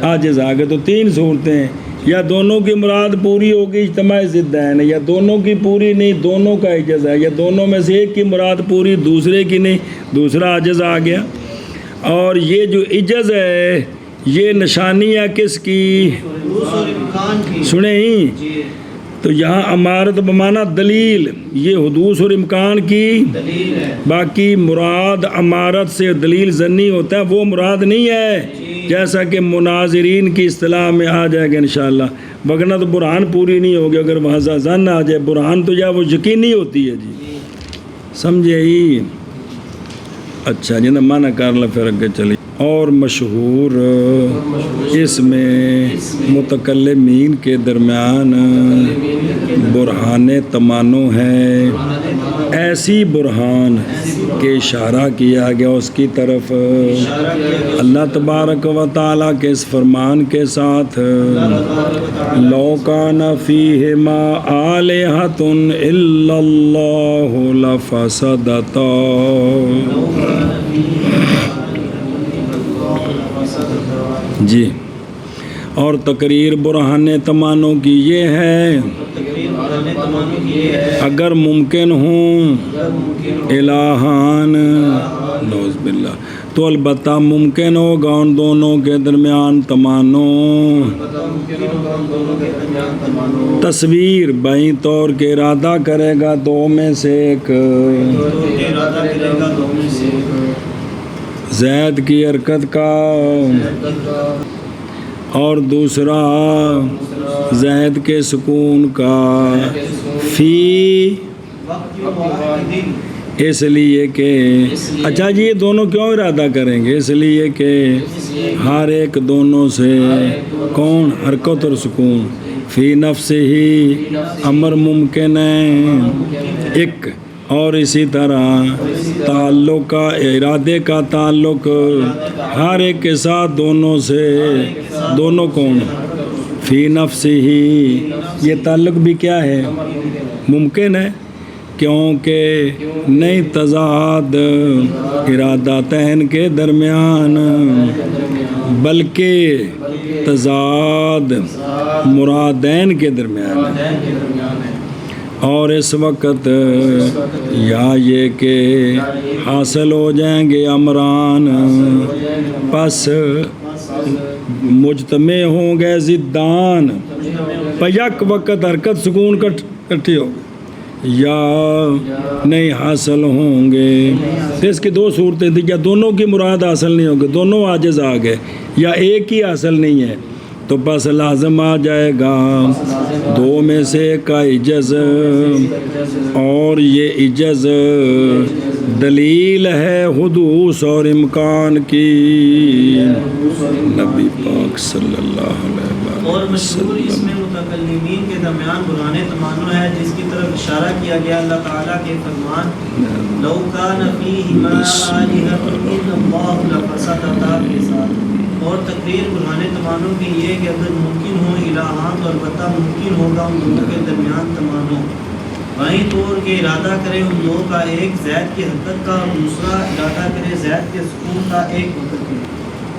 عاجز آ گئے. تو تین صورتیں ہیں، یا دونوں کی مراد پوری ہوگی اجتماع ضدین، یا دونوں کی پوری نہیں دونوں کا عجز ہے، یا دونوں میں سے ایک کی مراد پوری دوسرے کی نہیں دوسرا عجز آ گیا. اور یہ جو عجز ہے یہ نشانی ہے کس کی؟ سنیں ہی تو یہاں امارت بمانا دلیل، یہ حدوث اور امکان کی باقی مراد امارت سے دلیل ظنی ہوتا ہے، وہ مراد نہیں ہے جیسا کہ مناظرین کی اصطلاح میں آ جائے گا انشاءاللہ. وگرنہ تو برہان پوری نہیں ہوگی اگر وہاں ظن آ جائے. برہان تو یا وہ یقینی ہوتی ہے جی، سمجھے ہی. اچھا جنہیں مانا کر لیں پھر اگے چلی. اور مشہور اس میں متکلمین کے درمیان برہان تمانو ہے، ایسی برہان کہ اشارہ کیا گیا اس کی طرف اللہ تبارک و تعالیٰ کے اس فرمان کے ساتھ لو کان فیہما آلہۃ الا اللہ لفسدتا. جی اور تقریر برہان تمانوں کی یہ ہے اگر ممکن ہوں الہان نعوذ باللہ تو البتہ ممکن ہوگا ان دونوں کے درمیان تمانوں تصویر بائیں طور کے ارادہ کرے گا دو میں سے ایک زید کی حرکت کا اور دوسرا زید کے سکون کا فی اس لیے کہ اچھا جی یہ دونوں کیوں ارادہ کریں گے؟ اس لیے کہ ہر ایک دونوں سے کون حرکت اور سکون فی نفس ہی امر ممکن ہے ایک، اور اسی طرح تعلق کا ارادے کا تعلق ہر ایک کے ساتھ دونوں سے دونوں کون فی نفس ہی یہ تعلق بھی کیا ہے ممکن ہے کیونکہ نہیں تضاد ارادتین کے درمیان بلکہ تضاد مرادین کے درمیان ہے، اور اس وقت یا یہ کہ حاصل ہو جائیں گے امران، پس مجتمع ہوں گے ضدان، یک وقت حرکت سکون کٹھی ہو، یا نہیں حاصل ہوں گے۔ تو اس کی دو صورتیں تھیں، یا دونوں کی مراد حاصل نہیں ہوگی، دونوں عاجز آ گئے، یا ایک ہی حاصل نہیں ہے، تو بس لازم آ جائے گا دو میں سے ایک کا عجز، اور یہ عجز دلیل ہے حدوث اور امکان کی۔ نبی پاک صلی اللہ علیہ اور مشہور اس وسلم میں متکلمین کے درمیان برہان تمانع ہے، جس کی طرف اشارہ کیا گیا اللہ تعالیٰ کے فرمان لو کان فیہما آلہۃ الا اللہ لفسدتا کے ساتھ، اور تقریر برہان تمانع کی یہ کہ اگر ممکن ہو الہات تو البتہ ممکن ہوگا ان دونوں کے درمیان تمانع، وہیں طور کے ارادہ کرے ان دو کا، ایک زید کی حرکت کا اور دوسرا ارادہ کرے زید کے سکون کا ایک وقت میں،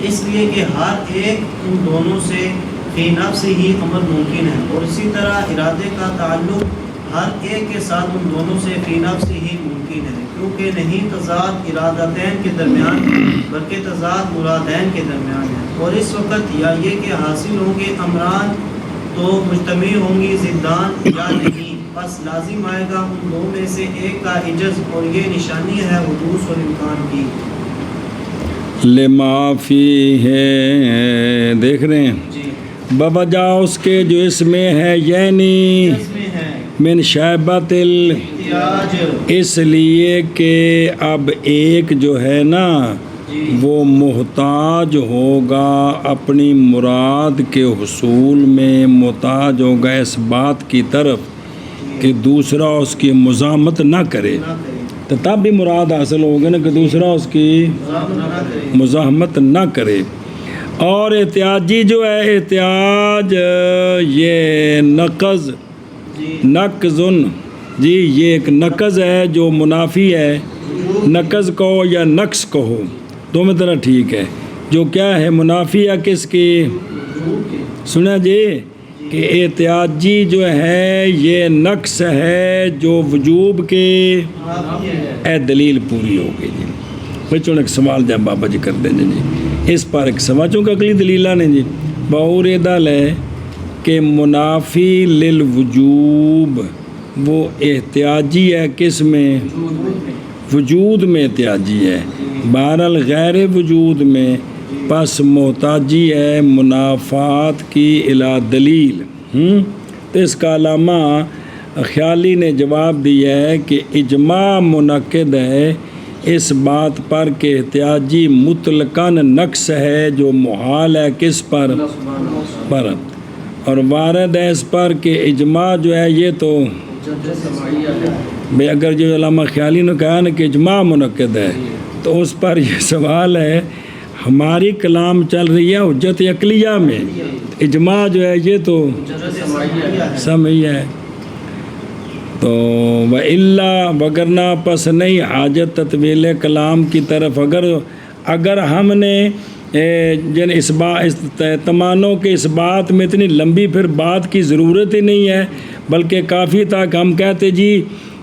اس لیے کہ ہر ایک ان دونوں سے فی نفس ہی امر ممکن ہے، اور اسی طرح ارادے کا تعلق ہر ایک کے ساتھ ان دونوں سے فی نفس ہی ممکن ہے، کیونکہ نہیں تضاد ارادتین کے درمیان بلکہ تضاد مرادین کے درمیان ہے، اور اس وقت یا یہ کہ حاصل ہوں گے امران تو مجتمع ہوں گی ضدان یا نہیں، بس لازم آئے گا ان دو میں سے ایک کا عجز، اور یہ نشانی ہے حدوث اور امکان کی۔ لما فی ہے، دیکھ رہے ہیں جی بوجہ اس کے جو اس میں ہے، یعنی اس میں ہے من شعبۃ احتیاج، اس لیے کہ اب ایک جو ہے نا جی وہ محتاج ہوگا اپنی مراد کے حصول میں، محتاج ہوگا اس بات کی طرف کہ دوسرا اس کی مزاحمت نہ کرے، نہ کرے، تو تب بھی مراد حاصل ہوگا نا کہ دوسرا اس کی نہ کرے، مزاحمت نہ کرے۔ اور احتیاجی جو ہے، احتیاج یہ نقض، جی نقضن، جی یہ ایک نقض ہے جو منافی ہے، نقض کہو یا نقص کہو دونوں طرح ٹھیک ہے، جو کیا ہے منافی ہے کس کی، سنا جی کہ احتیاجی جو ہے یہ نقص ہے جو وجوب کے، اے دلیل پوری ہو گئی جی۔ بچوں ایک سوال جب بابا جی کر دیں جی اس پر ایک سوال، چونکہ اگلی دلیلہ نے جی بہور دل ہے کہ منافی للوجوب وہ احتیاجی ہے کس میں، وجود میں احتیاجی ہے، بہرحال غیر وجود میں، پس محتاجی ہے منافات کی الی دلیل۔ تو اس کا علامہ خیالی نے جواب دیا ہے کہ اجماع منعقد ہے اس بات پر کہ احتیاجی مطلقاً نقص ہے جو محال ہے کس پر، اور وارد ہے اس پر کہ اجماع جو ہے یہ تو بے، اگر جو علامہ خیالی نے کہا نا کہ اجماع منعقد ہے تو اس پر یہ سوال ہے، ہماری کلام چل رہی ہے حجت عقلیہ میں، اجماع جو ہے یہ تو سمعیہ ہے، تو وَإِلَّا وگرنہ پس نہیں حاجت تطویل کلام کی طرف، اگر ہم نے جن اس تمانوں کے اس بات میں اتنی لمبی پھر بات کی ضرورت ہی نہیں ہے، بلکہ کافی تک ہم کہتے جی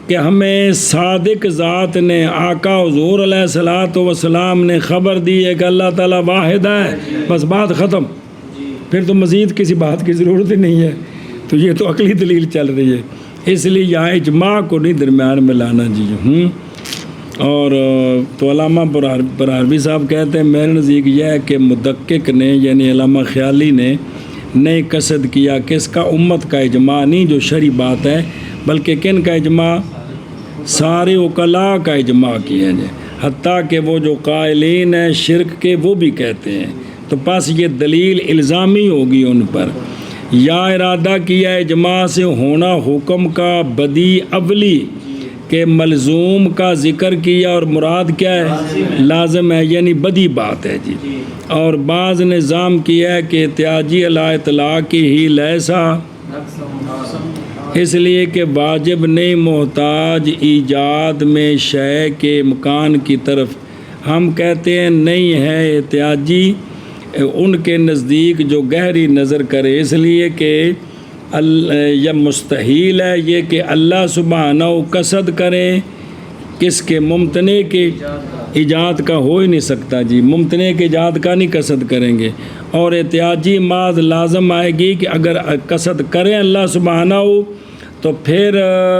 کہ ہمیں صادق ذات نے، آقا حضور علیہ الصلوۃ والسلام نے خبر دی ہے کہ اللہ تعالیٰ واحد ہے، بس بات ختم، پھر تو مزید کسی بات کی ضرورت ہی نہیں ہے، تو یہ تو عقلی دلیل چل رہی ہے، اس لیے یہاں اجماع کو نہیں درمیان میں لانا جی۔ اور تو علامہ برہروی صاحب کہتے ہیں میرے نزدیک یہ ہے کہ مدقق نے یعنی علامہ خیالی نے نہیں قصد کیا کہ اس کا امت کا اجماع نہیں جو شرعی بات ہے، بلکہ کن کا اجماع، سارے عقلاء کا اجماع کیا ہے، حتیٰ کہ وہ جو قائلین ہیں شرک کے وہ بھی کہتے ہیں، تو پس یہ دلیل الزامی ہوگی ان پر، یا ارادہ کیا اجماع سے ہونا حکم کا بدی اولی کہ ملزوم کا ذکر کیا اور مراد کیا ہے، لازم ہے، یعنی بدی بات ہے جی، اور بعض نظام کیا ہے کہ احتیاجی علی اطلاق ہی لیسا، اس لیے کہ واجب نہیں محتاج ایجاد میں شے کے مکان کی طرف، ہم کہتے ہیں نہیں ہے احتیاجی ان کے نزدیک جو گہری نظر کرے، اس لیے کہ یہ مستحیل ہے یہ کہ اللہ سبحانہ قصد کریں کس کے؟ ممتنع کے ایجاد کا ہو ہی نہیں سکتا جی، ممتنع کے ایجاد کا نہیں قصد کریں گے، اور احتیاجی ماذ لازم آئے گی کہ اگر قصد کریں اللہ سبحانہ تو پھر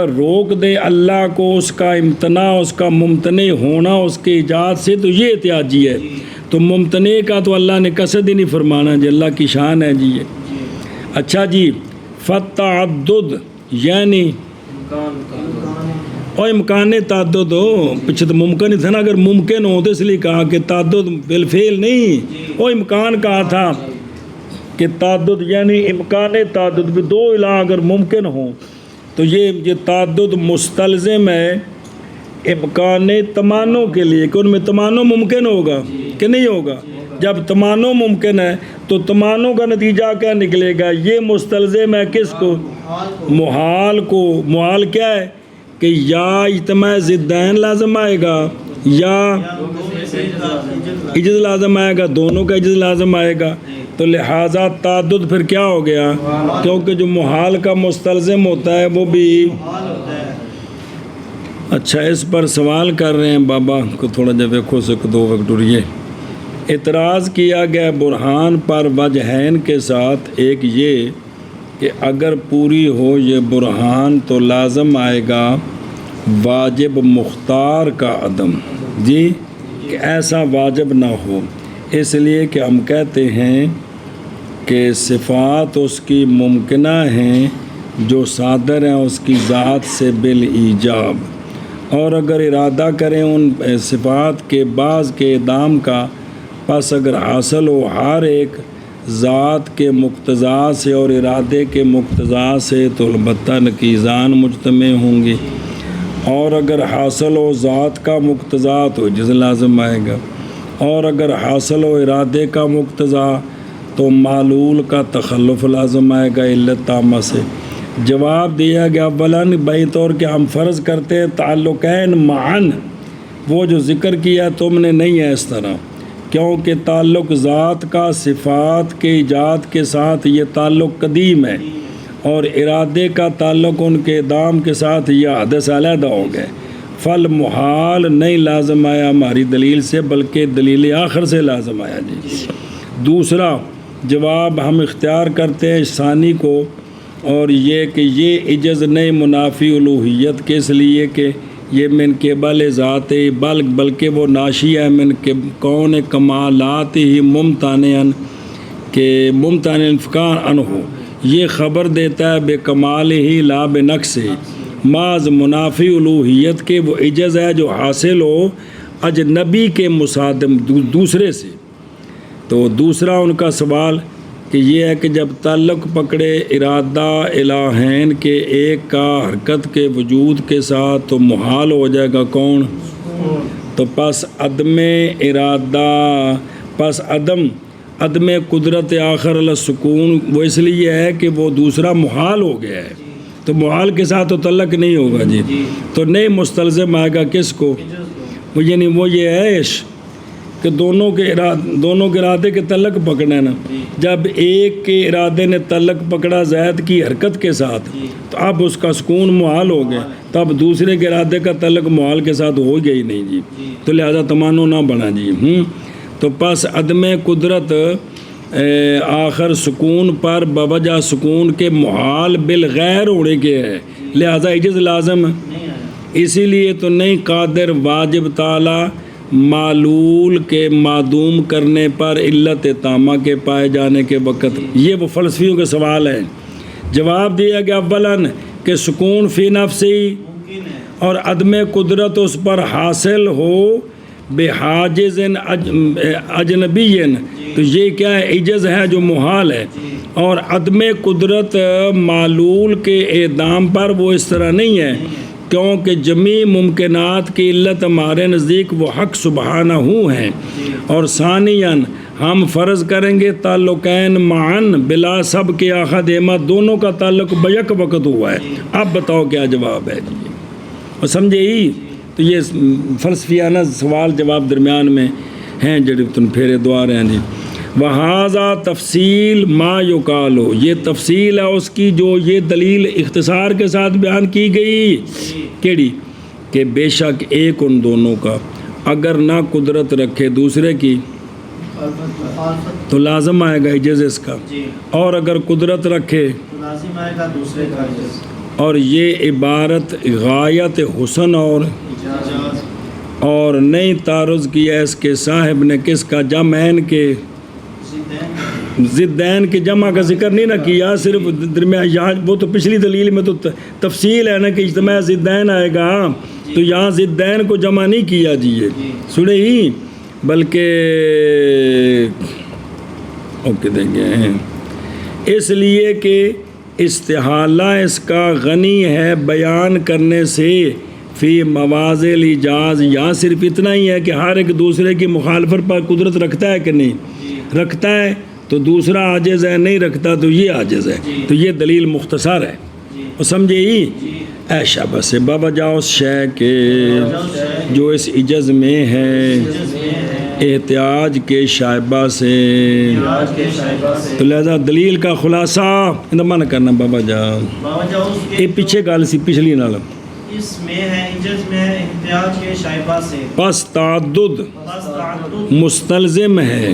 روک دے اللہ کو اس کا امتناع، اس کا ممتنع ہونا اس کے ایجاد سے، تو یہ احتیاجی ہے۔ تو ممتنع کا تو اللہ نے قصد ہی نہیں فرمانا جی، اللہ کی شان ہے جی یہ۔ اچھا جی، فتعدد یعنی اور امکان تعدد ہو، پیچھے تو ممکن ہی تھا نا، اگر ممکن ہو تو اس لیے کہا کہ تعدد بالفعل نہیں، وہ امکان کہا تھا کہ تعدد یعنی امکان تعدد بھی دو الہ اگر ممکن ہوں تو یہ تعدد مستلزم ہے امکان تمانوں کے لیے کہ ان میں تمانوں ممکن ہوگا کہ نہیں ہوگا۔ جب تمانوں ممکن ہے تو تمانوں کا نتیجہ کیا نکلے گا؟ یہ مستلزم ہے کس کو؟ محال کو۔ محال کیا ہے کہ یا اجتماع ضدین لازم آئے گا یا عجز لازم آئے گا، دونوں کا عجز لازم آئے گا، تو لہٰذا تعدد پھر کیا ہو گیا؟ کیونکہ جو محال کا مستلزم ہوتا ہے وہ بھی۔ اچھا، اس پر سوال کر رہے ہیں بابا کو تھوڑا جب دیکھو سکھ دو وقت ڈریے۔ اعتراض کیا گیا برہان پر وجہین کے ساتھ، ایک یہ کہ اگر پوری ہو یہ برہان تو لازم آئے گا واجب مختار کا عدم، جی کہ ایسا واجب نہ ہو، اس لیے کہ ہم کہتے ہیں کہ صفات اس کی ممکنہ ہیں جو صادر ہیں اس کی ذات سے بالایجاب، اور اگر ارادہ کریں ان صفات کے بعض کے اعدام کا، پس اگر حاصل ہو ہر ایک ذات کے مقتضا سے اور ارادے کے مقتضا سے تو البتہ نقیضان مجتمع ہوں گے، اور اگر حاصل ہو ذات کا مقتضا تو عجز لازم آئے گا، اور اگر حاصل ہو ارادے کا مقتضا تو معلول کا تخلف لازم آئے گا علت تامہ سے۔ جواب دیا گیا اولاً بئی طور کہ ہم فرض کرتے ہیں تعلقین معاً، وہ جو ذکر کیا تم نے نہیں ہے اس طرح، کیونکہ تعلق ذات کا صفات کے ایجاد کے ساتھ یہ تعلق قدیم ہے، اور ارادے کا تعلق ان کے اعدام کے ساتھ یہ حدث علیحدہ ہو گئے، فل محال نہیں لازم آیا ہماری دلیل سے بلکہ دلیل آخر سے لازم آیا جی۔ دوسرا جواب ہم اختیار کرتے ہیں ثانی کو، اور یہ کہ یہ عجز نہیں منافی الوہیت کے، اس لیے کہ یہ من قبل ذات بلکہ وہ ناشی ہے من کون کمالات ہی ممتنعن کہ ممتنع انفکار انہو، یہ خبر دیتا ہے بے کمال ہی لا بے نقص معاذ منافی الوہیت کے، وہ عجز ہے جو حاصل ہو اجنبی کے مصادم دوسرے سے۔ تو دوسرا ان کا سوال کہ یہ ہے کہ جب تعلق پکڑے ارادہ الہین کے ایک کا حرکت کے وجود کے ساتھ تو محال ہو جائے گا کون؟ تو پس عدم ارادہ، پس عدم قدرت آخر السکون، وہ اس لیے ہے کہ وہ دوسرا محال ہو گیا ہے، تو محال کے ساتھ تو تعلق نہیں ہوگا جی، تو نئے مستلزم آئے گا کس کو؟ وہ یعنی وہ یہ ہے کہ دونوں کے ارادے کے تعلق پکڑنا ہے نا، جب ایک کے ارادے نے تعلق پکڑا زید کی حرکت کے ساتھ تو اب اس کا سکون محال ہو گیا، تب دوسرے کے ارادے کا تعلق محال کے ساتھ ہو گیا ہی نہیں جی، تو لہذا تمانو نہ بنا جی۔ تو پس عدم قدرت آخر سکون پر بوجہ سکون کے محال بالغیر ہونے کے ہے، لہذا عجز لازم ہے، اسی لیے تو نہیں قادر واجب تعالی معلول کے معدوم کرنے پر علت تامہ کے پائے جانے کے وقت۔ یہ وہ فلسفیوں کے سوال ہیں۔ جواب دیا گیا اولاً کہ سکون فی نفسی اور عدم قدرت اس پر حاصل ہو بحاجز اجنبی، تو یہ کیا ہے؟ عجز ہے جو محال ہے، اور عدم قدرت معلول کے اعدام پر وہ اس طرح نہیں ہے، کیونکہ جمیع ممکنات کی علت ہمارے نزدیک وہ حق سبحانہ ہیں، اور ثانیاً ہم فرض کریں گے تعلقین معاً بلا سب کے آخد احمد، دونوں کا تعلق بیک وقت ہوا ہے۔ اب بتاؤ کیا جواب ہے جی، اور سمجھے ہی؟ تو یہ فلسفیانہ سوال جواب درمیان میں ہیں جڑے تم پھیرے دعا رہے ہیں جی۔ وہذا تفصیل ما یقالو، یہ تفصیل ہے اس کی جو یہ دلیل اختصار کے ساتھ بیان کی گئی، کیڑی کہ بے شک ایک ان دونوں کا اگر نہ قدرت رکھے دوسرے کی تو لازم آئے گا اجز اس کا، اور اگر قدرت رکھے تو لازم آئے گا دوسرے کا اجز، اور یہ عبارت غایت حسن اور نہیں تعرض کیا اس کے صاحب نے کس کا، جمعین کے ضدین کے جمع کا ذکر نہیں نہ کیا، صرف درمیان یہاں وہ تو پچھلی دلیل میں تو تفصیل ہے نا کہ اجتماع ضدین آئے گا، تو یہاں ضدین کو جمع نہیں کیا جی یہ سنے ہی، بلکہ اوکے دیں گے اس لیے کہ استحالہ اس کا غنی ہے بیان کرنے سے فی مواضع الاجاز، یہاں صرف اتنا ہی ہے کہ ہر ایک دوسرے کی مخالفت پر قدرت رکھتا ہے کہ نہیں رکھتا ہے، تو دوسرا عاجز ہے، نہیں رکھتا تو یہ عاجز ہے، تو یہ دلیل مختصر ہے، وہ سمجھے ہی اے شابہ سے بابا جاؤ شے کے جو اس عجز میں ہے احتیاج کے شائبہ سے، تو لہذا دلیل کا خلاصہ من کرنا بابا جاؤ یہ پیچھے گل سی پچھلی نال، اس میں ہے عجز میں ہے احتیاج کے شائبہ سے، پس تعدد مستلزم ہے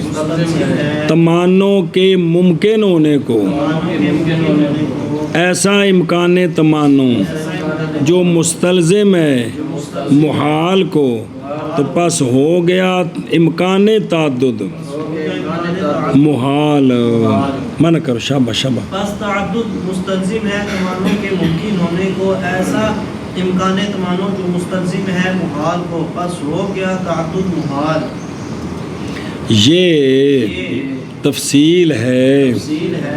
تمانوں کے ممکن ہونے کو، ایسا امکان تمانوں جو مستلزم ہے محال کو، تو پس ہو گیا امکان تعدد محال، من کر شابہ شابہ، پس تعدد مستلزم ہے تمانوں کے ممکن ہونے کو، ایسا امکان تمانوں جو مستلزم ہے محال کو، پس ہو گیا تعدد محال۔ یہ تفصیل ہے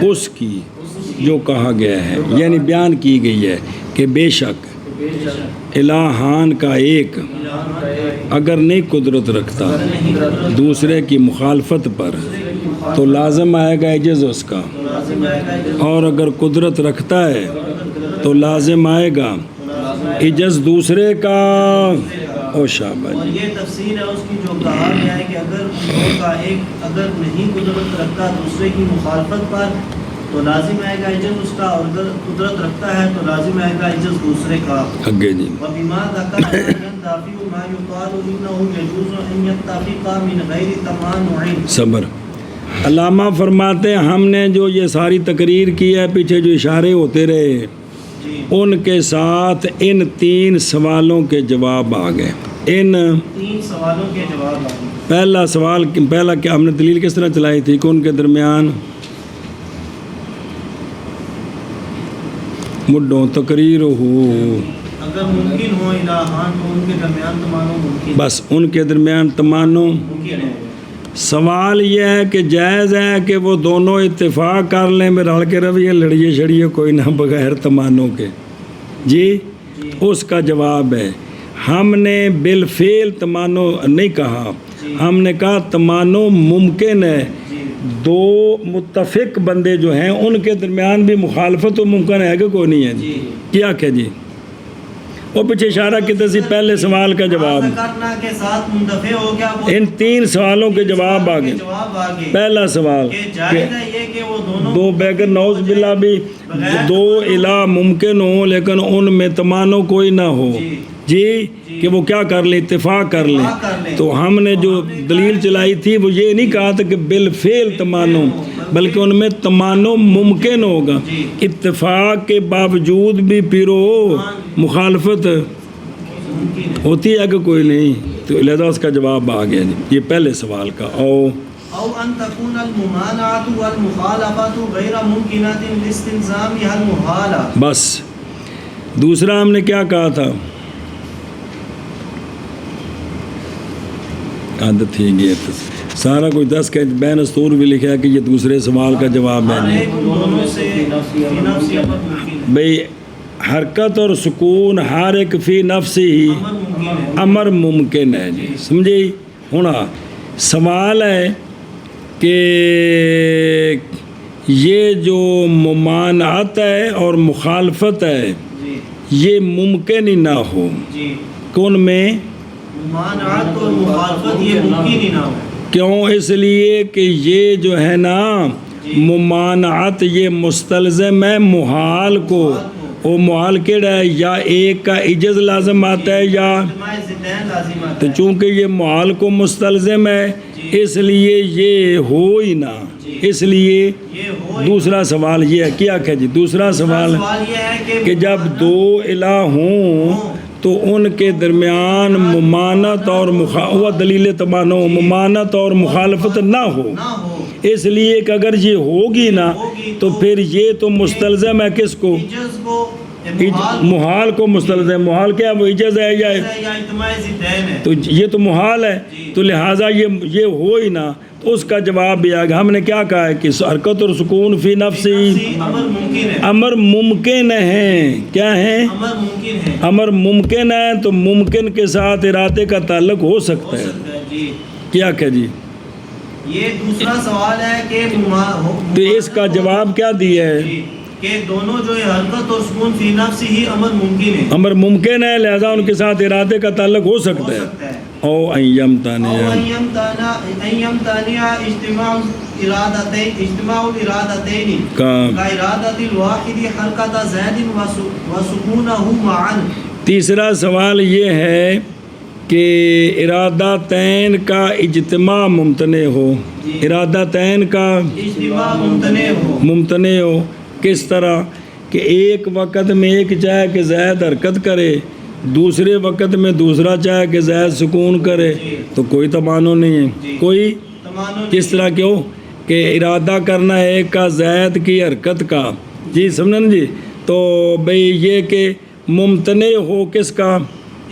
اس کی جو کہا گیا ہے، یعنی بیان کی گئی ہے کہ بے شک الہان کا ایک اگر نہیں قدرت رکھتا دوسرے کی مخالفت پر تو لازم آئے گا عجز اس کا، اور اگر قدرت رکھتا ہے تو لازم آئے گا عجز دوسرے کا، او شابہ اور یہ تفسیر ہے اس کی جو کہا گیا ہے کہ اگر دو کا ایک اگر نہیں قدرت رکھتا دوسرے کی مخالفت پر تو لازم آئے گا عجز اس کا، اور اگر قدرت رکھتا ہے تو لازم آئے گا عجز دوسرے کا۔ اگے جی وَبِمَا ذَكَرَ يَنْتَفِعُ مَا يُقَالُ إِنَّهُ يَجُوزُ أَنْ يَتَّفِقَ مِنْ غَيْرِ تَمَانُعٍ۔ صبر، علامہ فرماتے ہیں ہم نے جو یہ ساری تقریر کی ہے پیچھے جو اشارے ہوتے رہے ان کے ساتھ ان تین سوالوں کے جواب آ گئے، ان تین سوالوں کے جواب آ گئے۔ پہلا سوال پہلا کیا ہم نے دلیل کس طرح چلائی تھی کہ ان کے درمیان مڈوں تقریر ہو، اگر ممکن ہو الہان تو ان کے درمیان تمانوں ممکن، بس ان کے درمیان تمانوں ممکن ہے۔ سوال یہ ہے کہ جائز ہے کہ وہ دونوں اتفاق کر لیں میں رل کے رویے لڑیے شڑیے کوئی نہ بغیر تمانوں کے، جی اس کا جواب ہے ہم نے بالفعل تمانوں نہیں کہا، ہم نے کہا تمانوں ممکن ہے، دو متفق بندے جو ہیں ان کے درمیان بھی مخالفت و ممکن ہے کہ کوئی نہیں ہے جی کیا کہ جی وہ پیچھے اشارہ کیا سی پہلے سوال کا جواب، کرنا کے ساتھ منتفع ہو گیا، ان تین سوالوں کے جواب آ گئے۔ پہلا سوال کہ جائز ہے یہ کہ وہ دونوں دو بیگر نوز باللہ بھی دو الہ ممکن ہوں لیکن ان میں تمانوں کوئی نہ ہو جی کہ وہ کیا کر لیں اتفاق کر لیں، تو ہم نے جو دلیل چلائی تھی وہ یہ نہیں کہا تھا کہ بالفعل تمانوں، بلکہ ان میں تمانوں ممکن ہوگا، اتفاق کے باوجود بھی پیرو مخالفت ہوتی ہے کہ کوئی نہیں، تو لہذا اس کا جواب آ گیا جی یہ پہلے سوال کا۔ او ان تكون الممانعة والمخالفة غیر ممکنۃ لاستلزامها المحالہ، بس دوسرا ہم نے کیا کہا تھا، عادت ہی گئی سارا کوئی 10 کا بین استور بھی لکھا ہے کہ یہ دوسرے سوال کا جواب ہے بھئی حرکت اور سکون ہر ایک فی نفس ہی امر ممکن ہے جی سمجھے ہونا۔ سوال ہے کہ یہ جو ممانعت ہے اور مخالفت ہے یہ ممکن ہی نہ ہو، کون میں ممانعت اور مخالفت یہ ممکن ہی نہ ہو، کیوں؟ اس لیے کہ یہ جو ہے نا ممانعت یہ مستلزم ہے محال کو، وہ محال کیڑا ہے؟ یا ایک کا عجز لازم آتا ہے یا اجتماع ضدین لازم آتا تو ہے۔ چونکہ یہ محال کو مستلزم ہے اس لیے یہ ہو ہی نہ، اس لیے یہ ہو دوسرا سوال یہ ہے، کیا کہ جی دوسرا سوال یہ ہے کہ جب دو الہ ہوں تو ان کے درمیان ممانت اور وہ دلیل تمانو ممانت اور مخالفت نہ ہو، نہ ہو، اس لیے کہ اگر یہ ہوگی نا تو پھر یہ تو مستلزم ہے کس کو؟ عجز کو، محال محال کو مستلزم۔ محال کیا ہے؟ وہ عجز ہے یا یا اجتماع ضدین ہے۔ تو یہ تو محال ہے، تو لہٰذا یہ ہو ہی نہ، تو اس کا جواب بھی آگا۔ ہم نے کیا کہا ہے کہ حرکت اور سکون فی نفسی امر ممکن ہے، امر ممکن ہے، کیا ہے؟ امر ممکن ہے، امر ممکن ہے، تو ممکن کے ساتھ ارادے کا تعلق ہو سکتا ہے۔ جی کیا کہ جی یہ دوسرا سوال ہے کہ تو اس کا جواب کیا دیا ہے؟ جی، کہ دونوں جو ہے حرکت اور سکون فی نفس ہی امر ممکن ہے، امر ممکن ہے، لہذا ان کے ساتھ ارادے کا تعلق ہو سکتا ہے۔ سکتا ہے۔ او ایم تانیہ ایم تانیہ اجتماع الارادتین کا ارادت الواحد حرکت زید و سکونہ معا۔ تیسرا سوال یہ ہے کہ ارادہ تین کا اجتماع ممتنع ہو، ارادہ تین کا اجتماع ممتنع ہو کس طرح؟ کہ ایک وقت میں ایک چاہے کہ زید حرکت کرے، دوسرے وقت میں دوسرا چاہے کہ زید سکون کرے، تو کوئی تمانع نہیں ہے، کوئی کس طرح کیوں کہ ارادہ کرنا ہے ایک کا زید کی حرکت کا، جی سمجھن جی، تو بھئی یہ کہ ممتنع ہو کس کا؟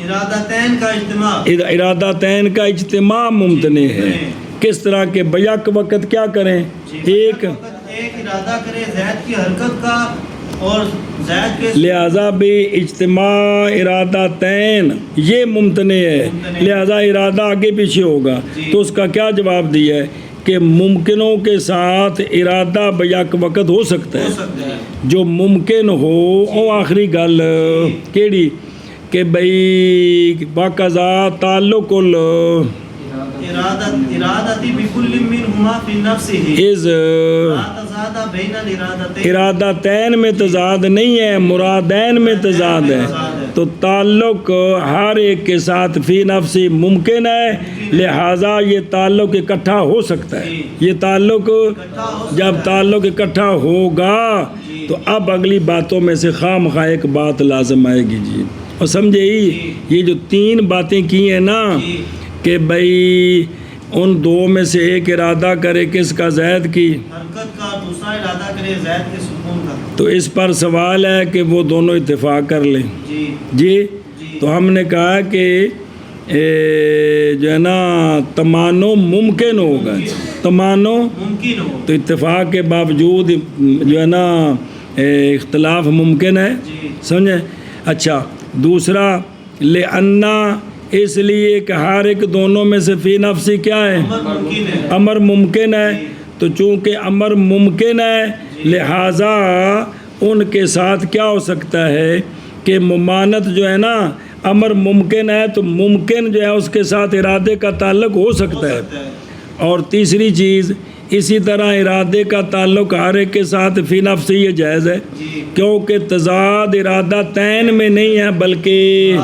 ارادتین کا اجتماع، ارادہ تین کا اجتماع ممتنع ہے، کس طرح کہ بیک وقت کیا کریں؟ ایک ارادہ کرے زید کی حرکت کا اور زید کے لہذا بھی اجتماع ارادہ تین یہ ممتنع ہے، لہذا ارادہ آگے پیچھے ہوگا۔ تو اس کا کیا جواب دیا ہے کہ ممکنوں کے ساتھ ارادہ بیک وقت ہو سکتا ہے، جو ممکن ہو۔ او آخری گل کیڑی کہ بھئی باقضا تعلق ارادتی بکل منہما فی نفسہ از لا تضاد بین الارادتین، ارادہ تین میں تضاد نہیں ہے، مرادین میں تضاد ہے، تو تعلق ہر ایک کے ساتھ فی نفسی ممکن ہے، لہٰذا یہ تعلق اکٹھا ہو سکتا ہے۔ یہ تعلق جب تعلق اکٹھا ہوگا تو اب اگلی باتوں میں سے خواہ مخواہ ایک بات لازم آئے گی جی، اور سمجھے ہی یہ جو تین باتیں کی ہیں نا کہ بھئی ان دو میں سے ایک ارادہ کرے کس کا؟ زید کی حرکت کا، دوسرا ارادہ کرے زید کے سکون کا۔ تو اس پر سوال ہے کہ وہ دونوں اتفاق کر لیں جی۔ تو ہم نے کہا کہ جو ہے نا تمانع ممکن ہوگا، تمانع ممکن ہو، تو اتفاق کے باوجود جو ہے نا اختلاف ممکن ہے، سمجھیں؟ اچھا دوسرا لأنہ اس لیے کہ ہر ایک دونوں میں سے فی نفسی کیا ہے؟ امر ممکن ہے، تو چونکہ امر ممکن ہے لہٰذا ان کے ساتھ کیا ہو سکتا ہے کہ ممانت جو ہے نا امر ممکن ہے تو ممکن جو ہے اس کے ساتھ ارادے کا تعلق ہو سکتا ہے۔ اور تیسری چیز اسی طرح ارادے کا تعلق ہر ایک کے ساتھ فی نفس یہ جائز ہے، کیونکہ تضاد ارادہ تین میں نہیں ہے بلکہ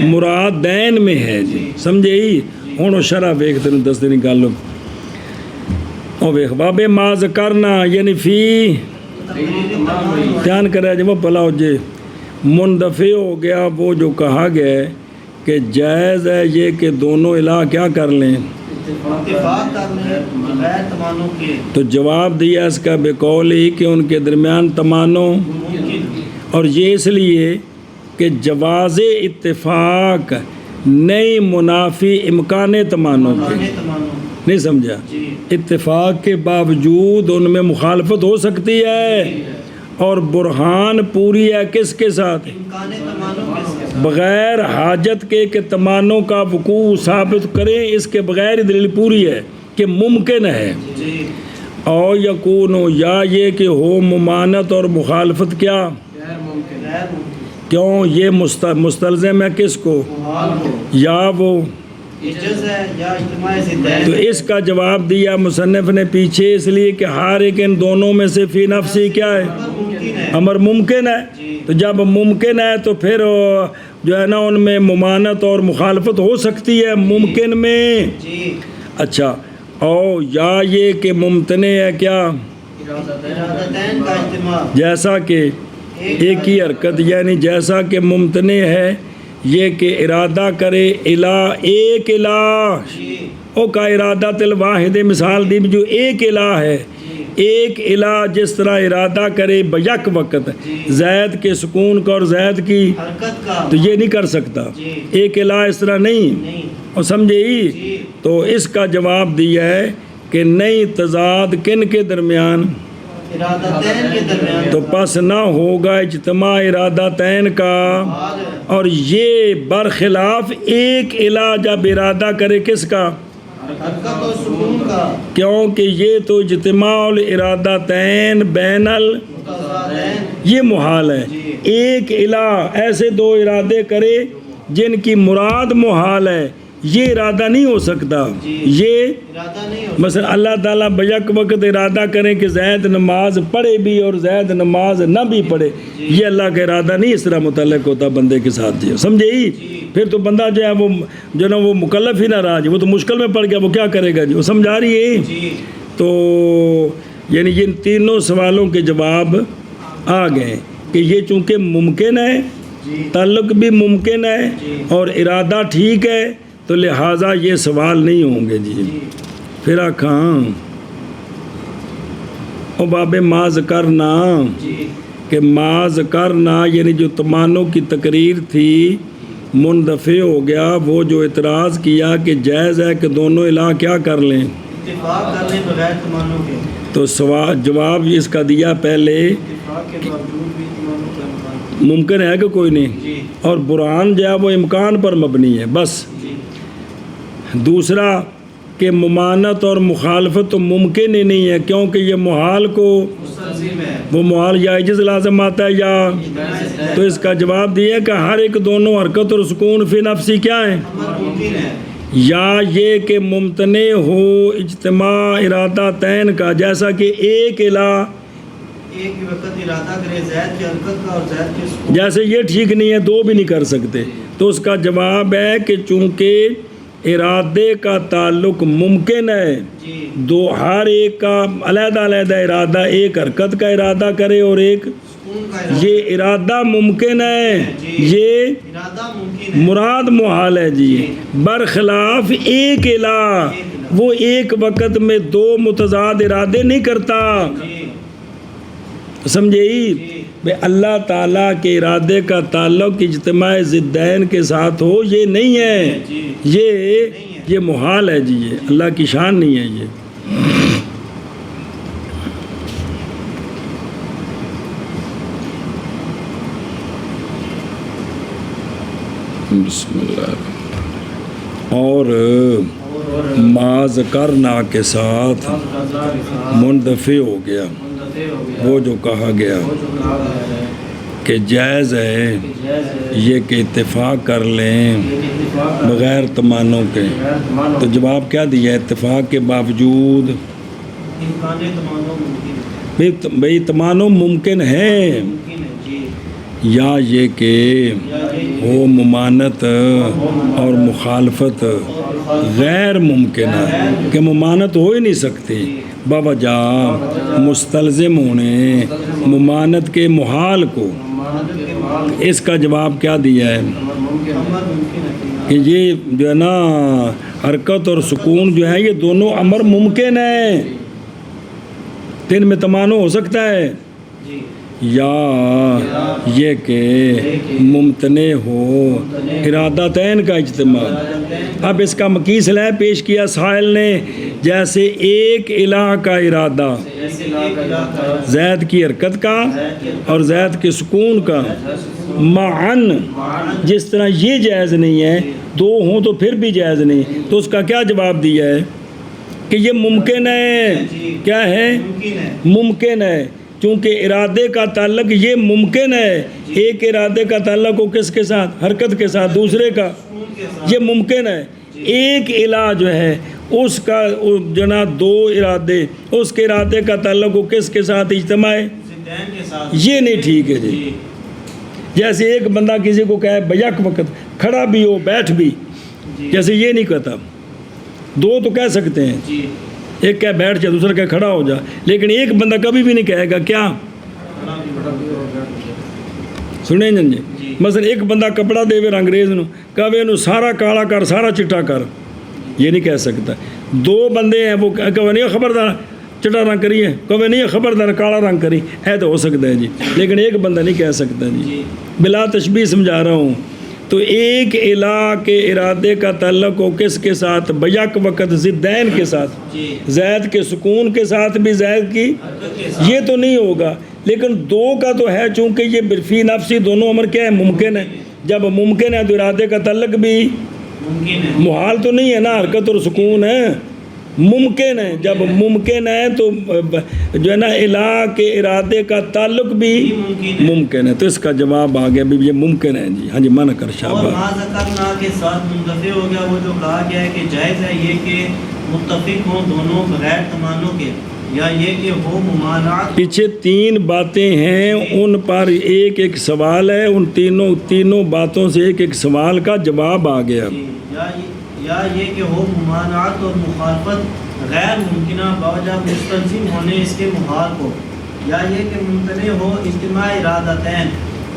مرادین میں ہے جی، سمجھے ہی؟ ہوں شرح ویخ تین دس دن گل او ویخ بابے ما ذکرنا یعنی فی دھیان کرے جب وہ بھلا ہو جائے مندفع ہو گیا وہ جو کہا گیا ہے کہ جائز ہے یہ کہ دونوں الہ کیا کر لیں؟ اتفاق کر لیں بغیر تمانع کے۔ تو جواب دیا اس کا بقول ہی کہ ان کے درمیان تمانع، اور یہ اس لیے کہ جواز اتفاق نہیں منافی امکان تمانع کے، نہیں سمجھا؟ اتفاق کے باوجود ان میں مخالفت ہو سکتی ہے، اور برہان پوری ہے کس کے ساتھ؟ بغیر حاجت کے کہ تمانع کا وقوع ثابت کریں، اس کے بغیر دلیل پوری ہے کہ ممکن ہے۔ او یکون یا یہ کہ ہو ممانت اور مخالفت کیا؟ کیوں؟ یہ مستلزم ہے کس کو؟ یا وہ عجز ہے یا اجتماع ضدین تو اس کا جواب دیا مصنف نے پیچھے، اس لیے کہ ہر ایک ان دونوں میں سے فی نفسی کیا ہے؟ ممکن ہے امر ممکن ہے۔ جی تو جب ممکن ہے تو پھر جو ہے نا ان میں ممانت اور مخالفت ہو سکتی ہے ممکن میں۔ جی اچھا، او یا یہ کہ ممتنع ہے کیا؟ ارادتین کا اجتماع جیسا کہ ایک ہی حرکت، یعنی جیسا کہ ممتنع ہے یہ کہ ارادہ کرے الہ ایک الہ، جی او کا ارادہ الواحد، مثال دی جو ایک الہ ہے، ایک الہ جس طرح ارادہ کرے بیک وقت زید کے سکون کا اور زید کی، حرکت کا تو یہ نہیں کر سکتا، جی ایک الہ اس طرح نہیں، نہیں اور سمجھے ہی؟ جی تو اس کا جواب دیا ہے کہ نہیں تضاد کن کے درمیان، ارادتین کے درمیان تو پس نہ ہوگا اجتماع ارادتین کا، حال اور یہ برخلاف ایک الہ جب ارادہ کرے کس کا، حرکت اور سکون کا کیونکہ یہ تو اجتماع الارادتین بین متضادین یہ محال ہے، ایک الہ ایسے دو ارادے کرے جن کی مراد محال ہے، یہ ارادہ نہیں ہو سکتا، یہ ارادہ نہیں ہو مثلا اللہ تعالیٰ بیک وقت ارادہ کریں کہ زید نماز پڑھے بھی اور زید نماز نہ بھی پڑھے، یہ اللہ کا ارادہ نہیں اس طرح متعلق ہوتا بندے کے ساتھ، جی سمجھے ہی؟ پھر تو بندہ جو ہے وہ جو نا وہ مکلف ہی نہ رہا جی، وہ تو مشکل میں پڑ گیا، وہ کیا کرے گا جی، وہ سمجھا رہی ہے؟ جی تو یعنی ان تینوں سوالوں کے جواب آ گئے کہ یہ چونکہ ممکن ہے، تعلق بھی ممکن ہے اور ارادہ ٹھیک ہے، تو لہٰذا یہ سوال نہیں ہوں گے جی۔ پھر آخاں او باب ماز کرنا کہ ماز کرنا یعنی جو تمانوں کی تقریر تھی مندفع ہو گیا، وہ جو اعتراض کیا کہ جائز ہے کہ دونوں الہ کیا کر لیں، اتفاق کر لیں بغیر تمانوں کے، تو جواب اس کا دیا پہلے اتفاق کے باوجود بھی تمانوں کا امکان ممکن ہے کہ کوئی نہیں، جی اور برہان جو ہے وہ امکان پر مبنی ہے بس۔ جی دوسرا کہ ممانت اور مخالفت تو ممکن ہی نہیں ہے، کیونکہ یہ محال کو مستلزم ہے وہ محال یا عجز لازم آتا ہے یا، تو اس کا جواب دیا کہ ہر ایک دونوں حرکت اور سکون فی نفسی کیا ہے، امر ممکن ہے یا یہ کہ ممتنع ہو اجتماع ارادتین کا، جیسا کہ ایک الہ ایک ہی وقت ارادہ کرے زید کی حرکت کا اور زید کے سکون جیسے یہ ٹھیک نہیں ہے، دو بھی نہیں کر سکتے، تو اس کا جواب ہے کہ چونکہ ارادے کا تعلق ممکن ہے، جی دو ہر ایک کا علیحدہ علیحدہ ارادہ، ایک حرکت کا ارادہ کرے اور ایک سکون کا ارادہ یہ ارادہ ممکن ہے، یہ ارادہ ممکن ہے مراد محال ہے جی، برخلاف ایک الہ وہ ایک وقت میں دو متضاد ارادے نہیں کرتا، جی سمجھے ہی؟ بے اللہ تعالیٰ کے ارادے کا تعلق اجتماع ضدین کے ساتھ ہو، یہ نہیں ہے، یہ محال ہے جی، یہ اللہ کی شان نہیں ہے یہ۔ بسم اللہ۔ اور ما ذکرنا کے ساتھ مندفع ہو گیا وہ جو کہا گیا کہ جائز ہے یہ کہ اتفاق کر لیں بغیر تمانوں کے، تو جواب کیا دیا؟ اتفاق کے باوجود امکان تمانوں ممکن ہے بھئی تمانوں ممکن ہے، ممکن ہے جی یا یہ کہ وہ ممانت اور مخالفت غیر ممکن ہے کہ ممانت ہو ہی نہیں سکتی باوجہ مستلزم ہونے ممانت کے محال کو، اس کا جواب کیا دیا ہے امر ممکن ہے کہ یہ جو ہے نا حرکت اور سکون جو ہے یہ دونوں امر ممکن ہے، تین میں تمانو ہو سکتا ہے، جی یا یہ کہ ممتنع ہو ارادتین کا اجتماع۔ اب اس کا مقیس لے پیش کیا سائل نے، جیسے ایک الہ کا ارادہ زید کی حرکت کا اور زید کے سکون کا معن، جس طرح یہ جائز نہیں ہے، دو ہوں تو پھر بھی جائز نہیں، تو اس کا کیا جواب دیا ہے کہ یہ ممکن ہے، کیا ہے ممکن ہے، چونکہ ارادے کا تعلق یہ ممکن ہے، ایک ارادے کا تعلق ہو کس کے ساتھ؟ حرکت کے ساتھ، دوسرے کا یہ ممکن ہے، ایک الہ جو ہے اس کا جناب دو ارادے، اس کے ارادے کا تعلق وہ کس کے ساتھ اجتماع ہے، ضدین کے ساتھ، یہ نہیں ٹھیک ہے جی۔ جیسے ایک بندہ کسی کو کہے بیک وقت کھڑا بھی ہو بیٹھ بھی، جیسے یہ نہیں کہتا، دو تو کہہ سکتے ہیں، جی ایک کہے بیٹھ جا دوسرا کہے کھڑا ہو جا، لیکن ایک بندہ کبھی بھی نہیں کہے گا کیا، سنیں جی۔ مثلا ایک بندہ کپڑا دے وے انگریز نو کہے نو سارا کالا کر سارا چٹا کر، یہ نہیں کہہ سکتا۔ دو بندے ہیں وہ کہے نہیں خبردار چٹا رنگ کریے، کہے نہیں خبردار کالا رنگ کری، ہے تو ہو سکتا ہے جی، لیکن ایک بندہ نہیں کہہ سکتا جی۔ بلا تشبیہ سمجھا رہا ہوں۔ تو ایک الہ کے ارادے کا تعلق ہو کس کے ساتھ، بیک وقت ضدین کے ساتھ، زید کے سکون کے ساتھ بھی زید کی، یہ تو نہیں ہوگا، لیکن دو کا تو ہے، چونکہ یہ برفی نفسی دونوں امر کیا ہے، ممکن ہے۔ جب ممکن ہے تو ارادے کا تعلق بھی ممکن ہے، محال تو نہیں ہے نا، حرکت اور سکون ہے، ممکن ہے۔ جب ممکن ہے تو جو ہے نا الہ کے ارادے کا تعلق بھی ممکن ہے، تو اس کا جواب آ گیا بھی یہ ممکن ہے جی۔ ہاں جی منع کر اور شابہ۔ ما ذکرنا کے ساتھ منتفع ہو گیا وہ جو کہا گیا ہے کہ جائز ہے یہ کہ متفق ہوں دونوں بغیر تمانوں کے، یا یہ کہ ہو ممانعت۔ پیچھے تین باتیں ہیں، ان پر ایک ایک سوال ہے، ان تینوں باتوں سے ایک ایک سوال کا جواب آ گیا۔ یا یہ کہ ہو ممانعت اور مخالفت غیر ممکنہ باوجہ مستلزم ہونے اس کے محال کو، یا یہ کہ ممتنع ہو اجتماع ارادتین،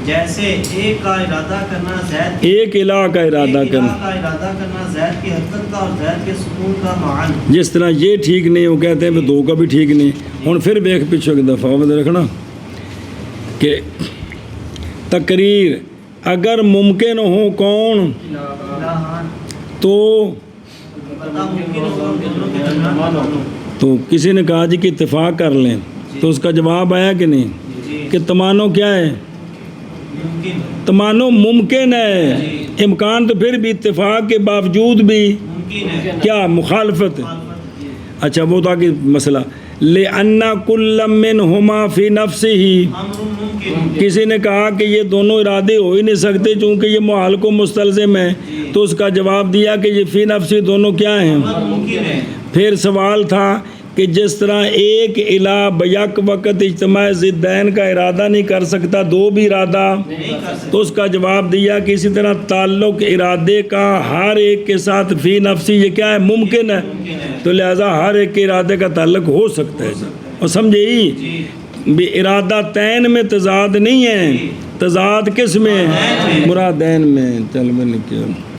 جیسے ایک کا ارادہ کرنا زید، ایک الہ کا ارادہ کرنا، زید کی حرکت کا اور زید کے سکون کا معن۔ جس طرح یہ ٹھیک نہیں، وہ کہتے ہیں کہ دو کا بھی ٹھیک نہیں۔ ہوں پھر بیک پیچھے کی دفعہ رکھنا کہ تقریر اگر ممکن ہو کون تو کسی نے کہا جی کہ اتفاق کر لیں، تو اس کا جواب آیا کہ نہیں کہ تمانو کیا ہے، تمانو ممکن ہے، امکان تو پھر بھی اتفاق کے باوجود بھی کیا مخالفت ہے۔ اچھا وہ تھا کہ مسئلہ لِأَنَّ كُلًّا مِّنْهُمَا فِي نَفْسِهِ، کسی نے کہا کہ یہ دونوں ارادے ہو ہی نہیں سکتے چونکہ یہ محال کو مستلزم ہے، تو اس کا جواب دیا کہ یہ فی نفسی دونوں کیا ہیں۔ پھر سوال تھا کہ جس طرح ایک الہ بیک وقت اجتماع ضدین کا ارادہ نہیں کر سکتا، دو بھی ارادہ، تو اس کا جواب دیا کہ اسی طرح تعلق ارادے کا ہر ایک کے ساتھ فی نفسی یہ کیا ہے، ممکن ہے، تو لہذا ہر ایک کے ارادے کا تعلق ہو سکتا ہے۔ اور سمجھے بھی ارادہ تین میں تضاد نہیں ہے، تضاد کس میں ہے، مرادین میں۔ چل میں لکھے